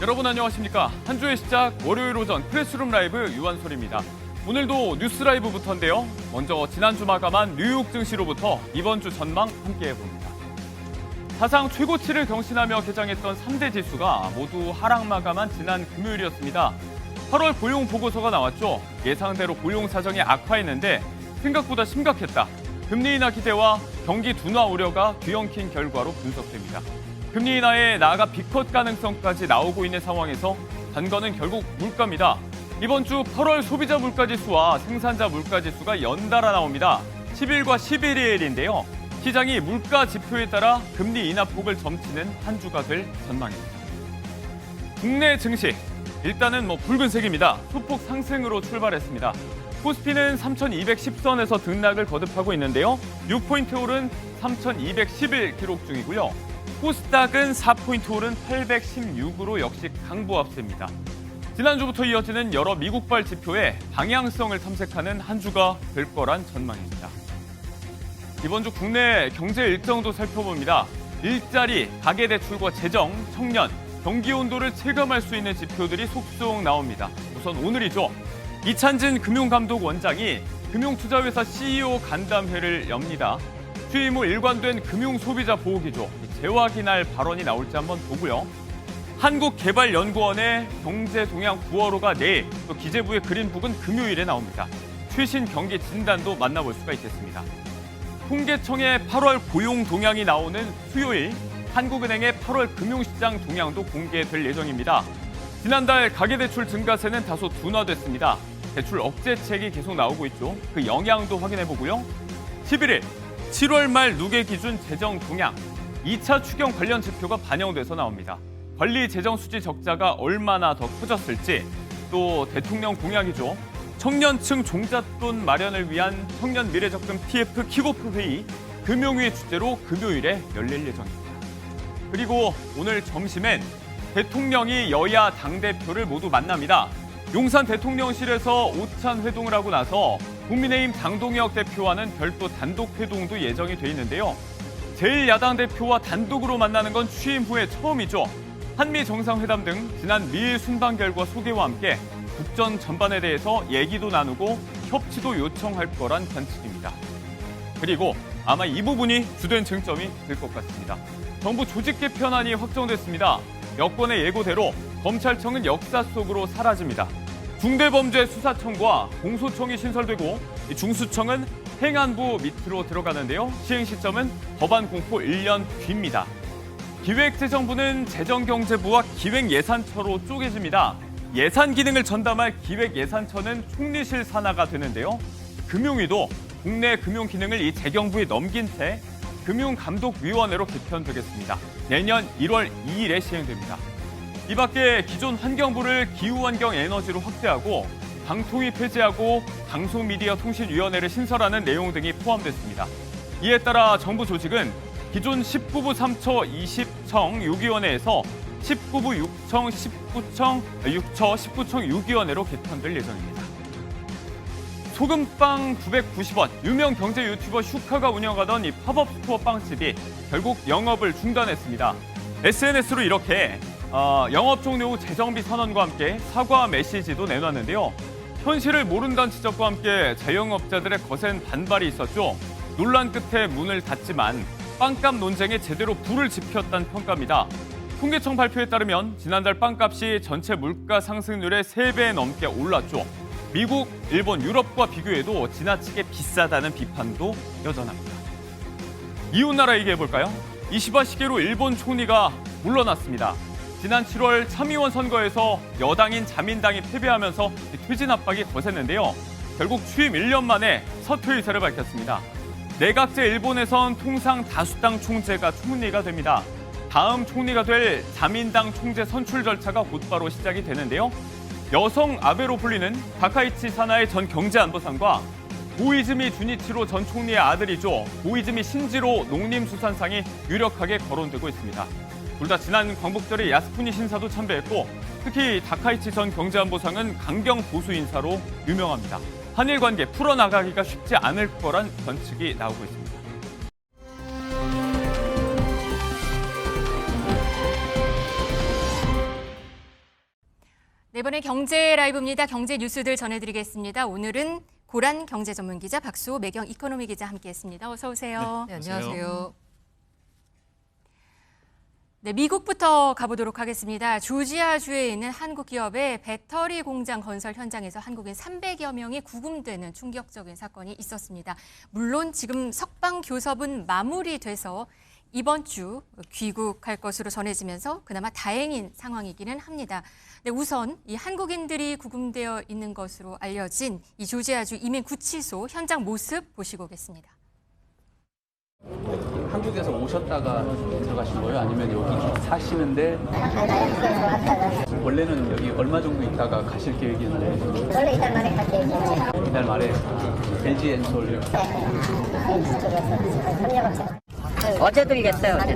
여러분 안녕하십니까? 한 주의 시작 월요일 오전 프레스룸 라이브 유한솔입니다. 오늘도 뉴스 라이브부터인데요. 먼저 지난주 마감한 뉴욕 증시로부터 이번 주 전망 함께 해봅니다. 사상 최고치를 경신하며 개장했던 3대 지수가 모두 하락 마감한 지난 금요일이었습니다. 8월 고용 보고서가 나왔죠. 예상대로 고용 사정이 악화했는데 생각보다 심각했다. 금리 인하 기대와 경기 둔화 우려가 뒤엉킨 결과로 분석됩니다. 금리 인하에 나아가 비컷 가능성까지 나오고 있는 상황에서 관건은 결국 물가입니다. 이번 주 8월 소비자 물가지수와 생산자 물가지수가 연달아 나옵니다. 10일과 11일인데요. 시장이 물가 지표에 따라 금리 인하폭을 점치는 한 주가 될 전망입니다. 국내 증시, 일단은 붉은색입니다. 소폭 상승으로 출발했습니다. 코스피는 3,210선에서 등락을 거듭하고 있는데요. 6포인트 오른 3,211 기록 중이고요. 코스닥은 4포인트 오른 816으로 역시 강보합세입니다. 지난주부터 이어지는 여러 미국발 지표에 방향성을 탐색하는 한 주가 될 거란 전망입니다. 이번 주 국내 경제 일정도 살펴봅니다. 일자리, 가계대출과 재정, 청년, 경기 온도를 체감할 수 있는 지표들이 속속 나옵니다. 우선 오늘이죠. 이찬진 금융감독원장이 금융투자회사 CEO 간담회를 엽니다. 취임 후 일관된 금융소비자 보호기조, 재확인할 발언이 나올지 한번 보고요. 한국개발연구원의 경제동향 9월호가 내일, 또 기재부의 그린북은 금요일에 나옵니다. 최신 경기 진단도 만나볼 수가 있겠습니다. 통계청의 8월 고용 동향이 나오는 수요일, 한국은행의 8월 금융시장 동향도 공개될 예정입니다. 지난달 가계대출 증가세는 다소 둔화됐습니다. 대출 억제책이 계속 나오고 있죠. 그 영향도 확인해보고요. 11일, 7월 말 누계 기준 재정 동향, 2차 추경 관련 지표가 반영돼서 나옵니다. 관리 재정 수지 적자가 얼마나 더 커졌을지, 또 대통령 공약이죠. 청년층 종잣돈 마련을 위한 청년 미래적금 TF 킥오프 회의, 금융위 주재로 금요일에 열릴 예정입니다. 그리고 오늘 점심엔 대통령이 여야 당대표를 모두 만납니다. 용산 대통령실에서 오찬 회동을 하고 나서 국민의힘 장동혁 대표와는 별도 단독 회동도 예정이 돼 있는데요. 제1야당 대표와 단독으로 만나는 건 취임 후에 처음이죠. 한미 정상회담 등 지난 미일 순방 결과 소개와 함께 국전 전반에 대해서 얘기도 나누고 협치도 요청할 거란 관측입니다. 그리고 아마 이 부분이 주된 쟁점이 될 것 같습니다. 정부 조직 개편안이 확정됐습니다. 여권의 예고대로 검찰청은 역사 속으로 사라집니다. 중대범죄수사청과 공소청이 신설되고 중수청은 행안부 밑으로 들어가는데요. 시행 시점은 법안 공포 1년 뒤입니다. 기획재정부는 재정경제부와 기획예산처로 쪼개집니다. 예산 기능을 전담할 기획예산처는 총리실 산하가 되는데요. 금융위도 국내 금융 기능을 이 재경부에 넘긴 채 금융감독위원회로 개편되겠습니다. 내년 1월 2일에 시행됩니다. 이 밖에 기존 환경부를 기후환경에너지로 확대하고 방통위 폐지하고 방송미디어통신위원회를 신설하는 내용 등이 포함됐습니다. 이에 따라 정부 조직은 기존 19부 3처 20청 6위원회에서 19부 6청 19청 6위원회로 개편될 예정입니다. 소금빵 990원, 유명 경제 유튜버 슈카가 운영하던 이 팝업 스토어 빵집이 결국 영업을 중단했습니다. SNS로 이렇게 영업 종료 후 재정비 선언과 함께 사과 메시지도 내놨는데요. 현실을 모른다는 지적과 함께 자영업자들의 거센 반발이 있었죠. 논란 끝에 문을 닫지만 빵값 논쟁에 제대로 불을 지폈다는 평가입니다. 통계청 발표에 따르면 지난달 빵값이 전체 물가 상승률의 3배 넘게 올랐죠. 미국, 일본, 유럽과 비교해도 지나치게 비싸다는 비판도 여전합니다. 이웃나라 얘기해볼까요? 이시바 시게루 일본 총리가 물러났습니다. 지난 7월 참의원 선거에서 여당인 자민당이 패배하면서 퇴진 압박이 거셌는데요. 결국 취임 1년 만에 사퇴 의사를 밝혔습니다. 내각제 일본에선 통상 다수당 총재가 총리가 됩니다. 다음 총리가 될 자민당 총재 선출 절차가 곧바로 시작이 되는데요. 여성 아베로 불리는 다카이치 사나의 전 경제안보상과 고이즈미 주니치로 전 총리의 아들이죠. 고이즈미 신지로 농림수산상이 유력하게 거론되고 있습니다. 둘 다 지난 광복절에 야스쿠니 신사도 참배했고 특히 다카이치 전 경제안보상은 강경 보수 인사로 유명합니다. 한일 관계 풀어나가기가 쉽지 않을 거란 관측이 나오고 있습니다. 네, 이번에 경제 라이브입니다. 경제 뉴스들 전해드리겠습니다. 오늘은 고란 경제 전문 기자 박수호 매경 이코노미 기자 함께했습니다. 어서 오세요. 네, 안녕하세요. 네, 미국부터 가보도록 하겠습니다. 조지아주에 있는 한국 기업의 배터리 공장 건설 현장에서 한국인 300여 명이 구금되는 충격적인 사건이 있었습니다. 물론 지금 석방 교섭은 마무리돼서 이번 주 귀국할 것으로 전해지면서 그나마 다행인 상황이기는 합니다. 네, 우선 이 한국인들이 구금되어 있는 것으로 알려진 이 조지아주 이민 구치소 현장 모습 보시고 오겠습니다. 한국에서 오셨다가 들어가신 거예요? 아니면 여기 사시는데? 원래는 여기 얼마 정도 있다가 가실 계획이었는데? 원래 이달 말에 갈 계획이에요. 이달 말에 LG 엔솔. 어제 들겠어요, 어제.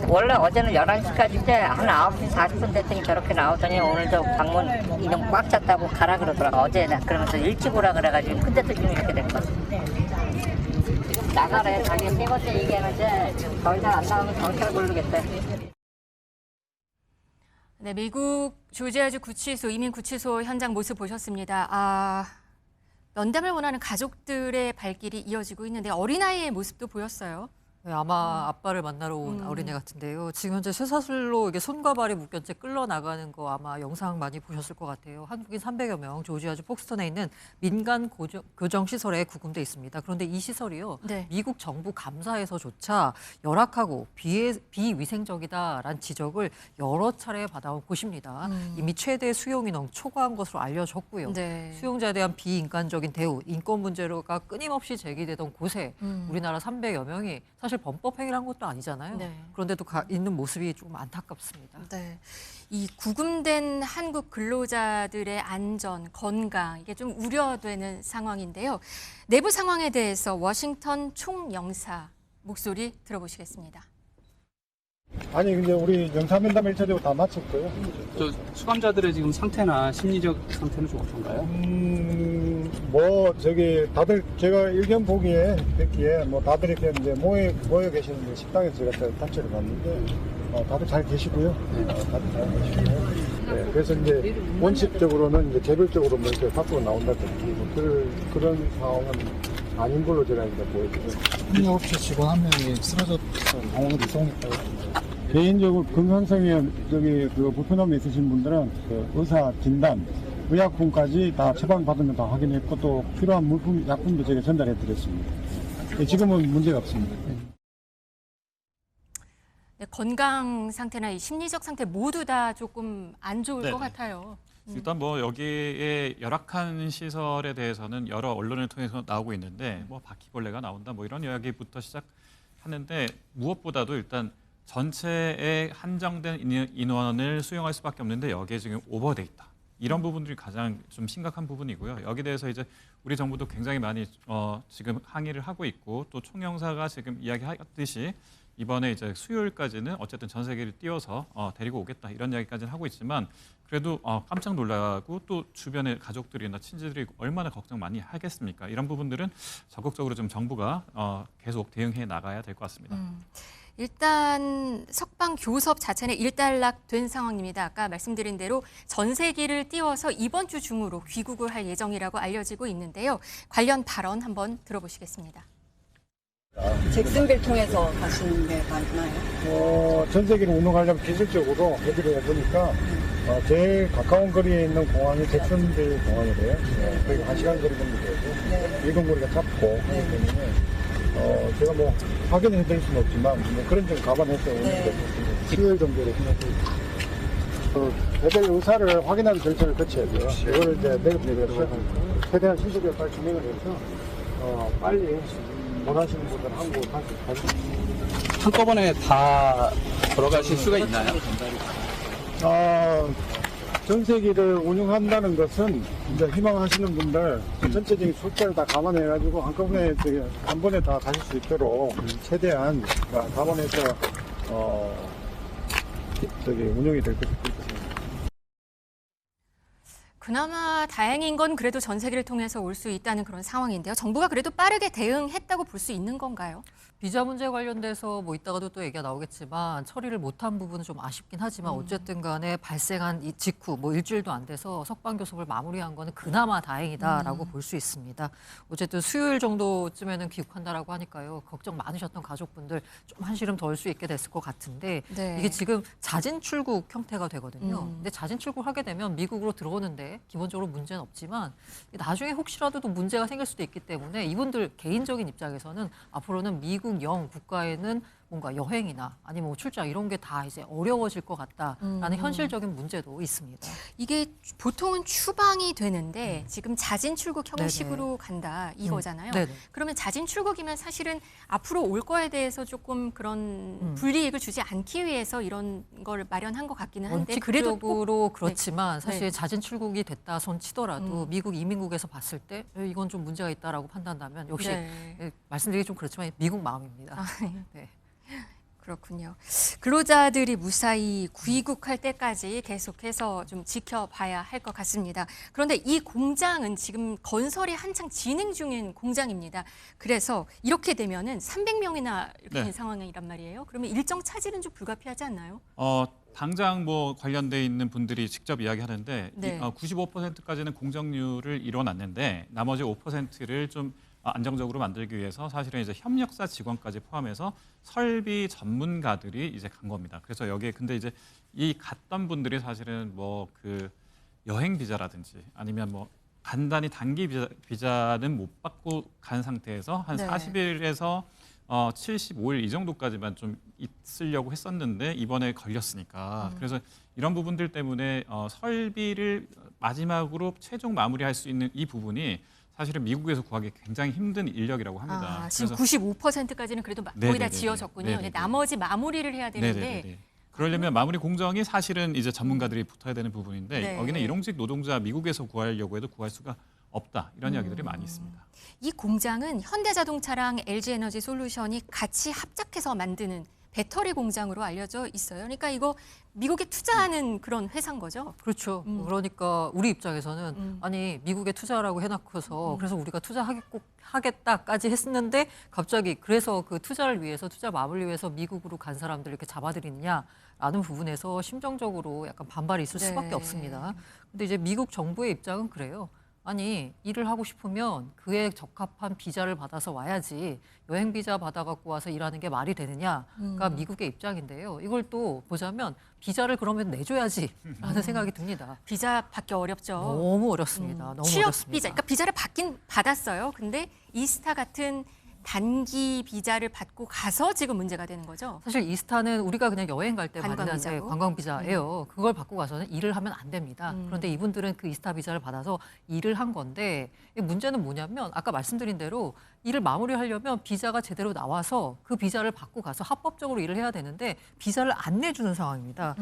원래 어제는 11시까지인데 한 9시 40분 됐더니 저렇게 나오더니 오늘도 방문 인원 꽉 찼다고 가라 그러더라고. 어제는 그러면서 일찍 오라 그래가지고 근데도 지금 이렇게 된 거지. 나가래. 자기 세 번째 얘기하는데 더 이상 안 나오면 경찰 부르겠대. 네, 미국 조지아주 구치소, 이민 구치소 현장 모습 보셨습니다. 면담을 원하는 가족들의 발길이 이어지고 있는데 어린아이의 모습도 보였어요. 네, 아마 아빠를 만나러 온 어린애 같은데요. 지금 현재 쇠사슬로 이게 손과 발이 묶여 채 끌려 나가는 거 아마 영상 많이 보셨을 것 같아요. 한국인 300여 명 조지아주 폭스턴에 있는 민간 교정 시설에 구금돼 있습니다. 그런데 이 시설이요, 네. 미국 정부 감사에서조차 열악하고 비위생적이다라는 지적을 여러 차례 받아온 곳입니다. 이미 최대 수용 인원 초과한 것으로 알려졌고요. 네. 수용자에 대한 비인간적인 대우, 인권 문제가 끊임없이 제기되던 곳에 우리나라 300여 명이 사실 범법 행위를 한 것도 아니잖아요. 네. 그런데도 있는 모습이 조금 안타깝습니다. 네, 이 구금된 한국 근로자들의 안전, 건강 이게 좀 우려되는 상황인데요. 내부 상황에 대해서 워싱턴 총영사 목소리 들어보시겠습니다. 아니 근데 우리 영사면담 1차적으로 다 마쳤고요. 저 수감자들의 지금 상태나 심리적 상태는 좀 어떤가요? 뭐 저기 다들 제가 일견 뵙기에 뭐 다들 이렇게 이제 모여 계시는데 식당에서 제가 단체를 봤는데 다들 잘 계시고요. 다들 잘 계시고요. 네, 그래서 이제 원칙적으로는 이제 개별적으로 뭐 이렇게 밖으로 나온다든지 뭐 그런 상황은 아닌 걸로 제가 이제 보여드려요. 협력업체 직원 한 명이 쓰러져서 병원으로 이송했다고. 개인적으로 건강성에 그 불편함이 있으신 분들은 그 의사 진단, 의약품까지 다 처방받은 거 다 확인했고 또 필요한 물품, 약품도 제가 전달해 드렸습니다. 지금은 문제가 없습니다. 네, 건강 상태나 이 심리적 상태 모두 다 조금 안 좋을 네네. 것 같아요. 일단 뭐 여기에 열악한 시설에 대해서는 여러 언론을 통해서 나오고 있는데 뭐 바퀴벌레가 나온다 뭐 이런 이야기부터 시작하는데 무엇보다도 일단 전체의 한정된 인원을 수용할 수밖에 없는데 여기에 지금 오버돼 있다. 이런 부분들이 가장 좀 심각한 부분이고요. 여기에 대해서 이제 우리 정부도 굉장히 많이 지금 항의를 하고 있고 또 총영사가 지금 이야기하듯이 이번에 이제 수요일까지는 어쨌든 전 세계를 띄워서 데리고 오겠다 이런 이야기까지는 하고 있지만 그래도 깜짝 놀라고 또 주변의 가족들이나 친지들이 얼마나 걱정 많이 하겠습니까? 이런 부분들은 적극적으로 좀 정부가 계속 대응해 나가야 될 것 같습니다. 일단 석방 교섭 자체는 일단락된 상황입니다. 아까 말씀드린 대로 전세기를 띄워서 이번 주 중으로 귀국을 할 예정이라고 알려지고 있는데요. 관련 발언 한번 들어보시겠습니다. 잭슨빌 통해서 가시는 게 맞나요? 전세기를 운영하려면 기술적으로 해결을 해보니까 제일 가까운 거리에 있는 공항이 잭슨빌 공항이래요. 거의 1시간 거리 정도 되고 이동거리가 짧고 그렇기 때문에 제가 뭐 확인해 드릴 수는 없지만 뭐 그런 점 감안해서 오늘 수요일 정도로 생각해요. 배달 의사를 확인하는 절차를 거쳐야 돼요. 이거를 이제 내일 시작합니다. 최대한 신속하게 빨리 진행을 해서 빨리 원하시는 분들 한국으로 가시죠. 한꺼번에 다 돌아가실 수가 있나요? 전세기를 운영한다는 것은 이제 희망하시는 분들 전체적인 숫자를 다 감안해가지고 한꺼번에 한 번에 다 가실 수 있도록 최대한 감안해서 운영이 될 것입니다. 그나마 다행인 건 그래도 전세기를 통해서 올 수 있다는 그런 상황인데요. 정부가 그래도 빠르게 대응했다고 볼 수 있는 건가요? 비자 문제 관련돼서 뭐 이따가도 또 얘기가 나오겠지만 처리를 못한 부분은 좀 아쉽긴 하지만 어쨌든 간에 발생한 이 직후 뭐 일주일도 안 돼서 석방 교섭을 마무리한 거는 그나마 다행이다라고 볼 수 있습니다. 어쨌든 수요일 정도쯤에는 귀국한다라고 하니까요. 걱정 많으셨던 가족분들 좀 한시름 덜 수 있게 됐을 것 같은데 네. 이게 지금 자진 출국 형태가 되거든요. 근데 자진 출국하게 되면 미국으로 들어오는데 기본적으로 문제는 없지만 나중에 혹시라도 또 문제가 생길 수도 있기 때문에 이분들 개인적인 입장에서는 앞으로는 미국 영 국가에는 뭔가 여행이나 아니면 뭐 출장 이런 게 다 이제 어려워질 것 같다라는 현실적인 문제도 있습니다. 이게 보통은 추방이 되는데 지금 자진 출국 형식으로 간다 이거잖아요. 네네. 그러면 자진 출국이면 사실은 앞으로 올 거에 대해서 조금 그런 불이익을 주지 않기 위해서 이런 걸 마련한 것 같기는 한데 그래도 꼭 원칙적으로 그렇지만 네. 사실 자진 출국이 됐다 손 치더라도 미국 이민국에서 봤을 때 이건 좀 문제가 있다라고 판단한다면 역시 네. 말씀드리기 좀 그렇지만 미국 마음입니다. 아, 네. 그렇군요. 근로자들이 무사히 귀국할 때까지 계속해서 좀 지켜봐야 할 것 같습니다. 그런데 이 공장은 지금 건설이 한창 진행 중인 공장입니다. 그래서 이렇게 되면은 300명이나 이렇게 네. 된 상황이란 말이에요. 그러면 일정 차질은 좀 불가피하지 않나요? 당장 뭐 관련돼 있는 분들이 직접 이야기하는데 네. 95%까지는 공정률을 이뤄놨는데 나머지 5%를 좀 안정적으로 만들기 위해서 사실은 이제 협력사 직원까지 포함해서 설비 전문가들이 이제 간 겁니다. 그래서 여기에 근데 이제 이 갔던 분들이 사실은 뭐 그 여행 비자라든지 아니면 뭐 간단히 단기 비자는 못 받고 간 상태에서 한 네. 40일에서 75일 이 정도까지만 좀 있으려고 했었는데 이번에 걸렸으니까 그래서 이런 부분들 때문에 설비를 마지막으로 최종 마무리할 수 있는 이 부분이 사실은 미국에서 구하기 굉장히 힘든 인력이라고 합니다. 지금 95%까지는 그래도 거의 다 네네네네. 지어졌군요. 네네네. 나머지 마무리를 해야 되는데 네네네. 그러려면 마무리 공정이 사실은 이제 전문가들이 붙어야 되는 부분인데 네. 여기는 일용직 노동자 미국에서 구하려고 해도 구할 수가 없다 이런 이야기들이 많이 있습니다. 이 공장은 현대자동차랑 LG에너지솔루션이 같이 합작해서 만드는 배터리 공장으로 알려져 있어요. 그러니까 이거 미국에 투자하는 그런 회사인 거죠. 그렇죠. 그러니까 우리 입장에서는 아니 미국에 투자라고 해놓고서 그래서 우리가 하겠다까지 했었는데 갑자기 그래서 그 투자를 위해서 투자 마무리 위해서 미국으로 간 사람들 이렇게 잡아들이냐라는 부분에서 심정적으로 약간 반발이 있을 네. 수밖에 없습니다. 근데 이제 미국 정부의 입장은 그래요. 아니 일을 하고 싶으면 그에 적합한 비자를 받아서 와야지 여행 비자 받아갖고 와서 일하는 게 말이 되느냐가 미국의 입장인데요. 이걸 또 보자면 비자를 그러면 내줘야지라는 생각이 듭니다. 비자 받기 어렵죠. 너무 어렵습니다. 너무 취업 어렵습니다. 비자, 그러니까 비자를 받긴 받았어요. 근데 이스타 같은 단기 비자를 받고 가서 지금 문제가 되는 거죠. 사실 이스타는 우리가 그냥 여행 갈 때 받는 관광비자고? 관광 비자예요. 그걸 받고 가서는 일을 하면 안 됩니다. 그런데 이분들은 그 이스타 비자를 받아서 일을 한 건데 문제는 뭐냐면 아까 말씀드린 대로 일을 마무리하려면 비자가 제대로 나와서 그 비자를 받고 가서 합법적으로 일을 해야 되는데 비자를 안 내주는 상황입니다.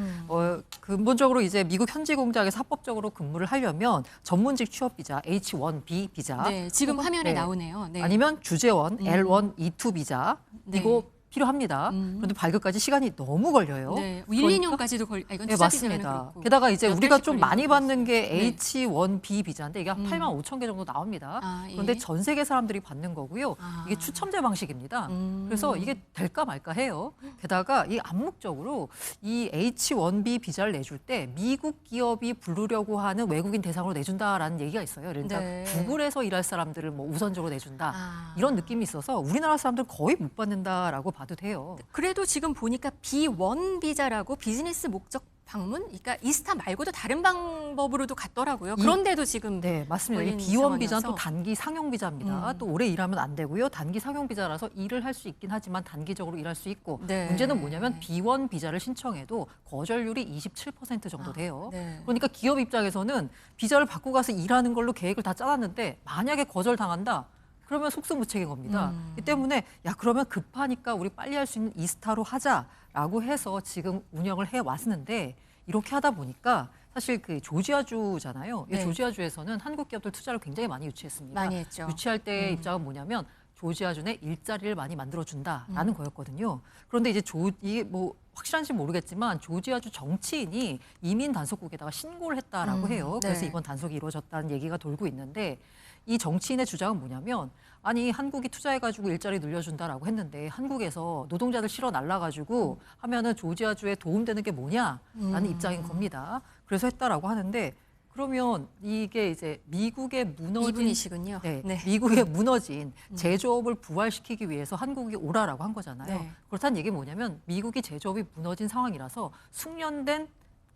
근본적으로 이제 미국 현지 공장에서 합법적으로 근무를 하려면 전문직 취업 비자 H-1B 비자 네, 지금 혹은, 화면에 네. 나오네요. 네. 아니면 주재원 L-1, E-2 비자 네. 이거 필요합니다. 그런데 발급까지 시간이 너무 걸려요. 네, 그러니까 1-2년까지도 이건 네, 투자 비자는 맞습니다. 그렇고. 게다가 이제 몇 우리가 달씩 좀 걸리는 많이 것도 받는 게 네. H-1B 비자인데 이게 한 8만 5천 개 정도 나옵니다. 아, 예. 그런데 전 세계 사람들이 받는 거고요. 이게 추첨제 방식입니다. 그래서 이게 될까 말까 해요. 게다가 이 암묵적으로 이 H-1B 비자를 내줄 때 미국 기업이 부르려고 하는 외국인 대상으로 내준다라는 얘기가 있어요. 예를 들면 네. 구글에서 일할 사람들을 뭐 우선적으로 내준다. 아. 이런 느낌이 있어서 우리나라 사람들은 거의 못 받는다라고 봐도 돼요. 그래도 지금 보니까 B1 비자라고 비즈니스 목적 방문? 그러니까 이스타 말고도 다른 방법으로도 갔더라고요. 그런데도 지금 네, 맞습니다. 이 걸린 B1 비자는 상황이어서. 또 단기 상용 비자입니다. 또 오래 일하면 안 되고요. 단기 상용 비자라서 일을 할 수 있긴 하지만 단기적으로 일할 수 있고 네. 문제는 뭐냐면 B1 비자를 신청해도 거절률이 27% 정도 돼요. 네. 그러니까 기업 입장에서는 비자를 받고 가서 일하는 걸로 계획을 다 짜놨는데 만약에 거절당한다. 그러면 속수무책인 겁니다. 이 때문에 야 그러면 급하니까 우리 빨리 할 수 있는 이스타로 하자라고 해서 지금 운영을 해 왔는데 이렇게 하다 보니까 사실 그 조지아주잖아요. 이 네. 조지아주에서는 한국 기업들 투자를 굉장히 많이 유치했습니다. 많이 했죠. 유치할 때 입장은 뭐냐면 조지아주 내 일자리를 많이 만들어준다라는 거였거든요. 그런데 이제 이게 뭐 확실한지 모르겠지만 조지아주 정치인이 이민 단속국에다가 신고를 했다라고 해요. 그래서 네. 이번 단속이 이루어졌다는 얘기가 돌고 있는데 이 정치인의 주장은 뭐냐면 아니 한국이 투자해가지고 일자리 늘려준다라고 했는데 한국에서 노동자들 실어 날라가지고 하면은 조지아주에 도움되는 게 뭐냐라는 입장인 겁니다. 그래서 했다라고 하는데 그러면 이게 이제 미국의 무너진 이분이시군요. 네, 네. 미국의 무너진 제조업을 부활시키기 위해서 한국이 오라라고 한 거잖아요. 네. 그렇다는 얘기 뭐냐면 미국이 제조업이 무너진 상황이라서 숙련된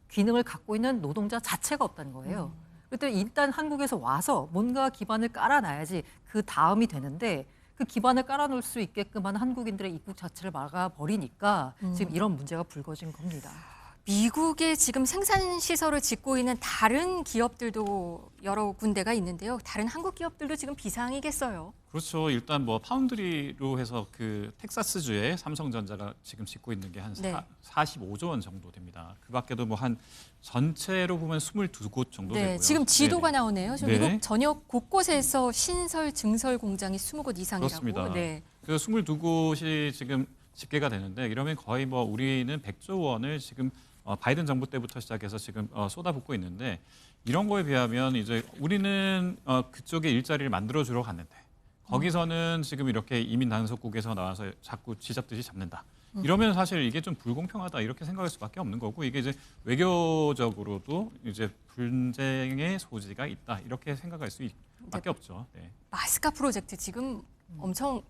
기능을 갖고 있는 노동자 자체가 없다는 거예요. 그때 일단 한국에서 와서 뭔가 기반을 깔아놔야지 그 다음이 되는데 그 기반을 깔아놓을 수 있게끔 한 한국인들의 입국 자체를 막아버리니까 지금 이런 문제가 불거진 겁니다. 미국에 지금 생산 시설을 짓고 있는 다른 기업들도 여러 군데가 있는데요. 다른 한국 기업들도 지금 비상이겠어요. 그렇죠. 일단 뭐 파운드리로 해서 그 텍사스주에 삼성전자가 지금 짓고 있는 게 한 네. 45조 원 정도 됩니다. 그 밖에도 뭐 한 전체로 보면 22곳 정도 네, 되고요. 지금 지도가 네네. 나오네요. 지금 네. 미국 전역 곳곳에서 신설, 증설 공장이 20곳 이상이라고. 그렇습니다. 네. 그 22곳이 지금 집계가 되는데 이러면 거의 뭐 우리는 100조 원을 지금 바이든 정부 때부터 시작해서 지금 쏟아붓고 있는데 이런 거에 비하면 이제 우리는 그쪽에 일자리를 만들어주러 갔는데 거기서는 지금 이렇게 이민 단속국에서 나와서 자꾸 쥐잡듯이 잡는다. 이러면 사실 이게 좀 불공평하다 이렇게 생각할 수밖에 없는 거고 이게 이제 외교적으로도 이제 분쟁의 소지가 있다 이렇게 생각할 수밖에 없죠. 네. 마스카 프로젝트 지금 엄청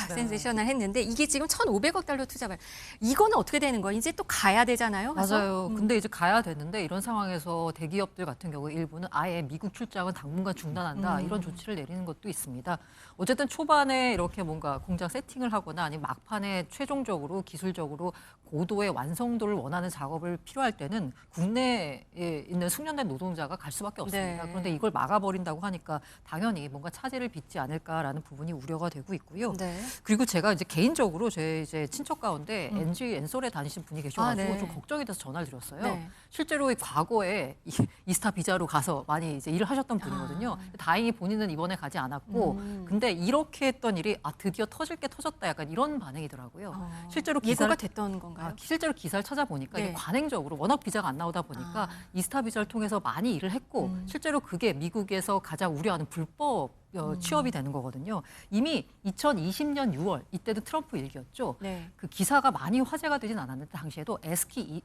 센세이셔널했는데 이게 지금 1,500억 달러 투자발. 이거는 어떻게 되는 거예요? 이제 또 가야 되잖아요. 가서? 맞아요. 근데 이제 가야 되는데 이런 상황에서 대기업들 같은 경우 일부는 아예 미국 출장은 당분간 중단한다 이런 조치를 내리는 것도 있습니다. 어쨌든 초반에 이렇게 뭔가 공장 세팅을 하거나 아니면 막판에 최종적으로 기술적으로 고도의 완성도를 원하는 작업을 필요할 때는 국내에 있는 숙련된 노동자가 갈 수밖에 없습니다. 네. 그런데 이걸 막아버린다고 하니까 당연히 뭔가 차질을 빚지 않을까라는 부분이 우려가 되고 있고요. 네. 그리고 제가 이제 개인적으로 제 이제 친척 가운데 NG 엔솔에 다니신 분이 계셔가지고 네. 좀 걱정이 돼서 전화를 드렸어요. 네. 실제로 과거에 이스타 비자로 가서 많이 이제 일을 하셨던 분이거든요. 다행히 본인은 이번에 가지 않았고, 근데 이렇게 했던 일이 드디어 터질 게 터졌다 약간 이런 반응이더라고요. 실제로 예고가 됐던 건가요? 실제로 기사를 찾아보니까 네. 이게 관행적으로 워낙 비자가 안 나오다 보니까 이스타 비자를 통해서 많이 일을 했고 실제로 그게 미국에서 가장 우려하는 불법 취업이 되는 거거든요. 이미 2020년 6월 이때도 트럼프 일기였죠. 네. 그 기사가 많이 화제가 되진 않았는데 당시에도 SK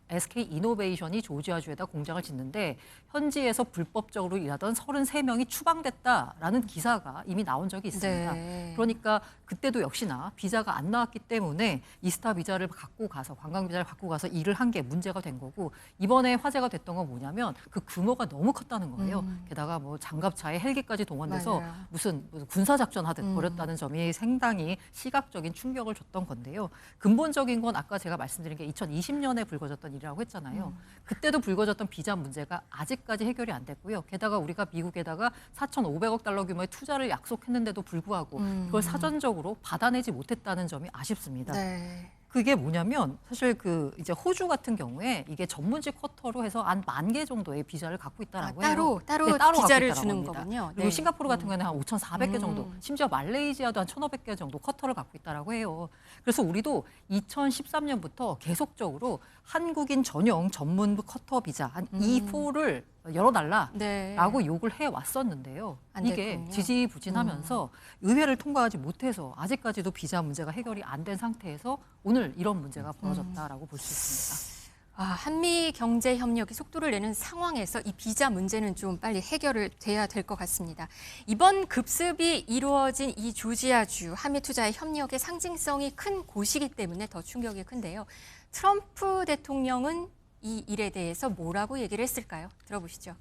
이노베이션이 조지아주에다 공장을 짓는데 현지에서 불법적으로 일하던 33명이 추방됐다라는 기사가 이미 나온 적이 있습니다. 네. 그러니까 그때도 역시나 비자가 안 나왔기 때문에 이스타 비자를 갖고 가서 관광 비자를 갖고 가서 일을 한 게 문제가 된 거고 이번에 화제가 됐던 건 뭐냐면 그 규모가 너무 컸다는 거예요. 게다가 뭐 장갑차에 헬기까지 동원돼서 맞아요. 무슨 군사 작전 하듯 벌였다는 점이 상당히 시각적인 충격을 줬던 건데요. 근본적인 건 아까 제가 말씀드린 게 2020년에 불거졌던 일이라고 했잖아요. 그때도 불거졌던 비자 문제가 아직까지 해결이 안 됐고요. 게다가 우리가 미국에다가 4,500억 달러 규모의 투자를 약속했는데도 불구하고 그걸 사전적으로 받아내지 못했다는 점이 아쉽습니다. 네. 그게 뭐냐면 사실 그 이제 호주 같은 경우에 이게 전문직 쿼터로 해서 한 10,000개 정도의 비자를 갖고 있다라고 해요. 따로 네, 따로 비자를 갖고 있다라고 주는 합니다. 거군요. 그리고 네. 싱가포르 같은 경우에는 한 5,400개 정도, 심지어 말레이시아도 한 1,500개 정도 쿼터를 갖고 있다라고 해요. 그래서 우리도 2013년부터 계속적으로 한국인 전용 전문부 쿼터 비자 한 E4를 열어달라라고 네. 욕을 해왔었는데요. 안 이게 됐군요. 지지부진하면서 의회를 통과하지 못해서 아직까지도 비자 문제가 해결이 안 된 상태에서 오늘 이런 문제가 벌어졌다라고 볼 수 있습니다. 한미 경제 협력이 속도를 내는 상황에서 이 비자 문제는 좀 빨리 해결을 돼야 될 것 같습니다. 이번 급습이 이루어진 이 조지아주 한미 투자의 협력의 상징성이 큰 곳이기 때문에 더 충격이 큰데요. 트럼프 대통령은 이 일에 대해서 뭐라고 얘기를 했을까요? 들어보시죠.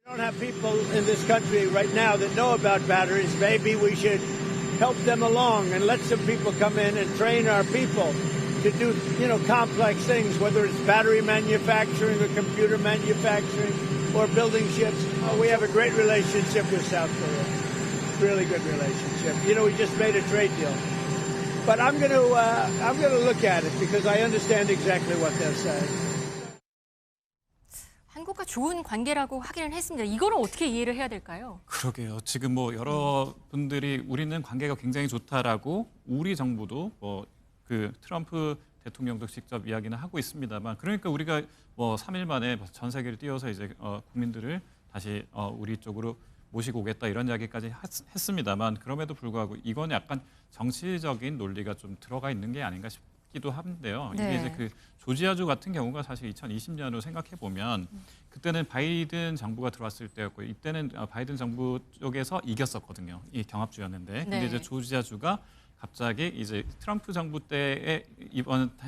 We don't have people in this country right now that know about batteries. Maybe we should help them along and let some people come in and train our people to do, complex things, whether it's battery manufacturing or computer manufacturing or building ships. We have a great relationship with South Korea. Really good relationship. We just made a trade deal. But I'm going to look at it because I understand exactly what they're saying. 한국과 좋은 관계라고 하기는 했습니다. 이거는 어떻게 이해를 해야 될까요? 그러게요. 지금 뭐 여러분들이 우리는 관계가 굉장히 좋다라고 우리 정부도 그 트럼프 대통령도 직접 이야기는 하고 있습니다만, 그러니까 우리가 뭐 3일 만에 전 세계를 띄워서 이제 국민들을 다시 우리 쪽으로 모시고 오겠다 이런 이야기까지 했습니다만, 그럼에도 불구하고 이건 약간 정치적인 논리가 좀 들어가 있는 게 아닌가 싶기도 한데요. 네. 이게 이제 그 조지아주 같은 경우가 사실 2020년으로 생각해 보면 그때는 바이든 정부가 들어왔을 때였고, 이때는 바이든 정부 쪽에서 이겼었거든요. 이 경합주였는데, 근데 네. 이제 조지아주가 갑자기 이제 트럼프 정부 때의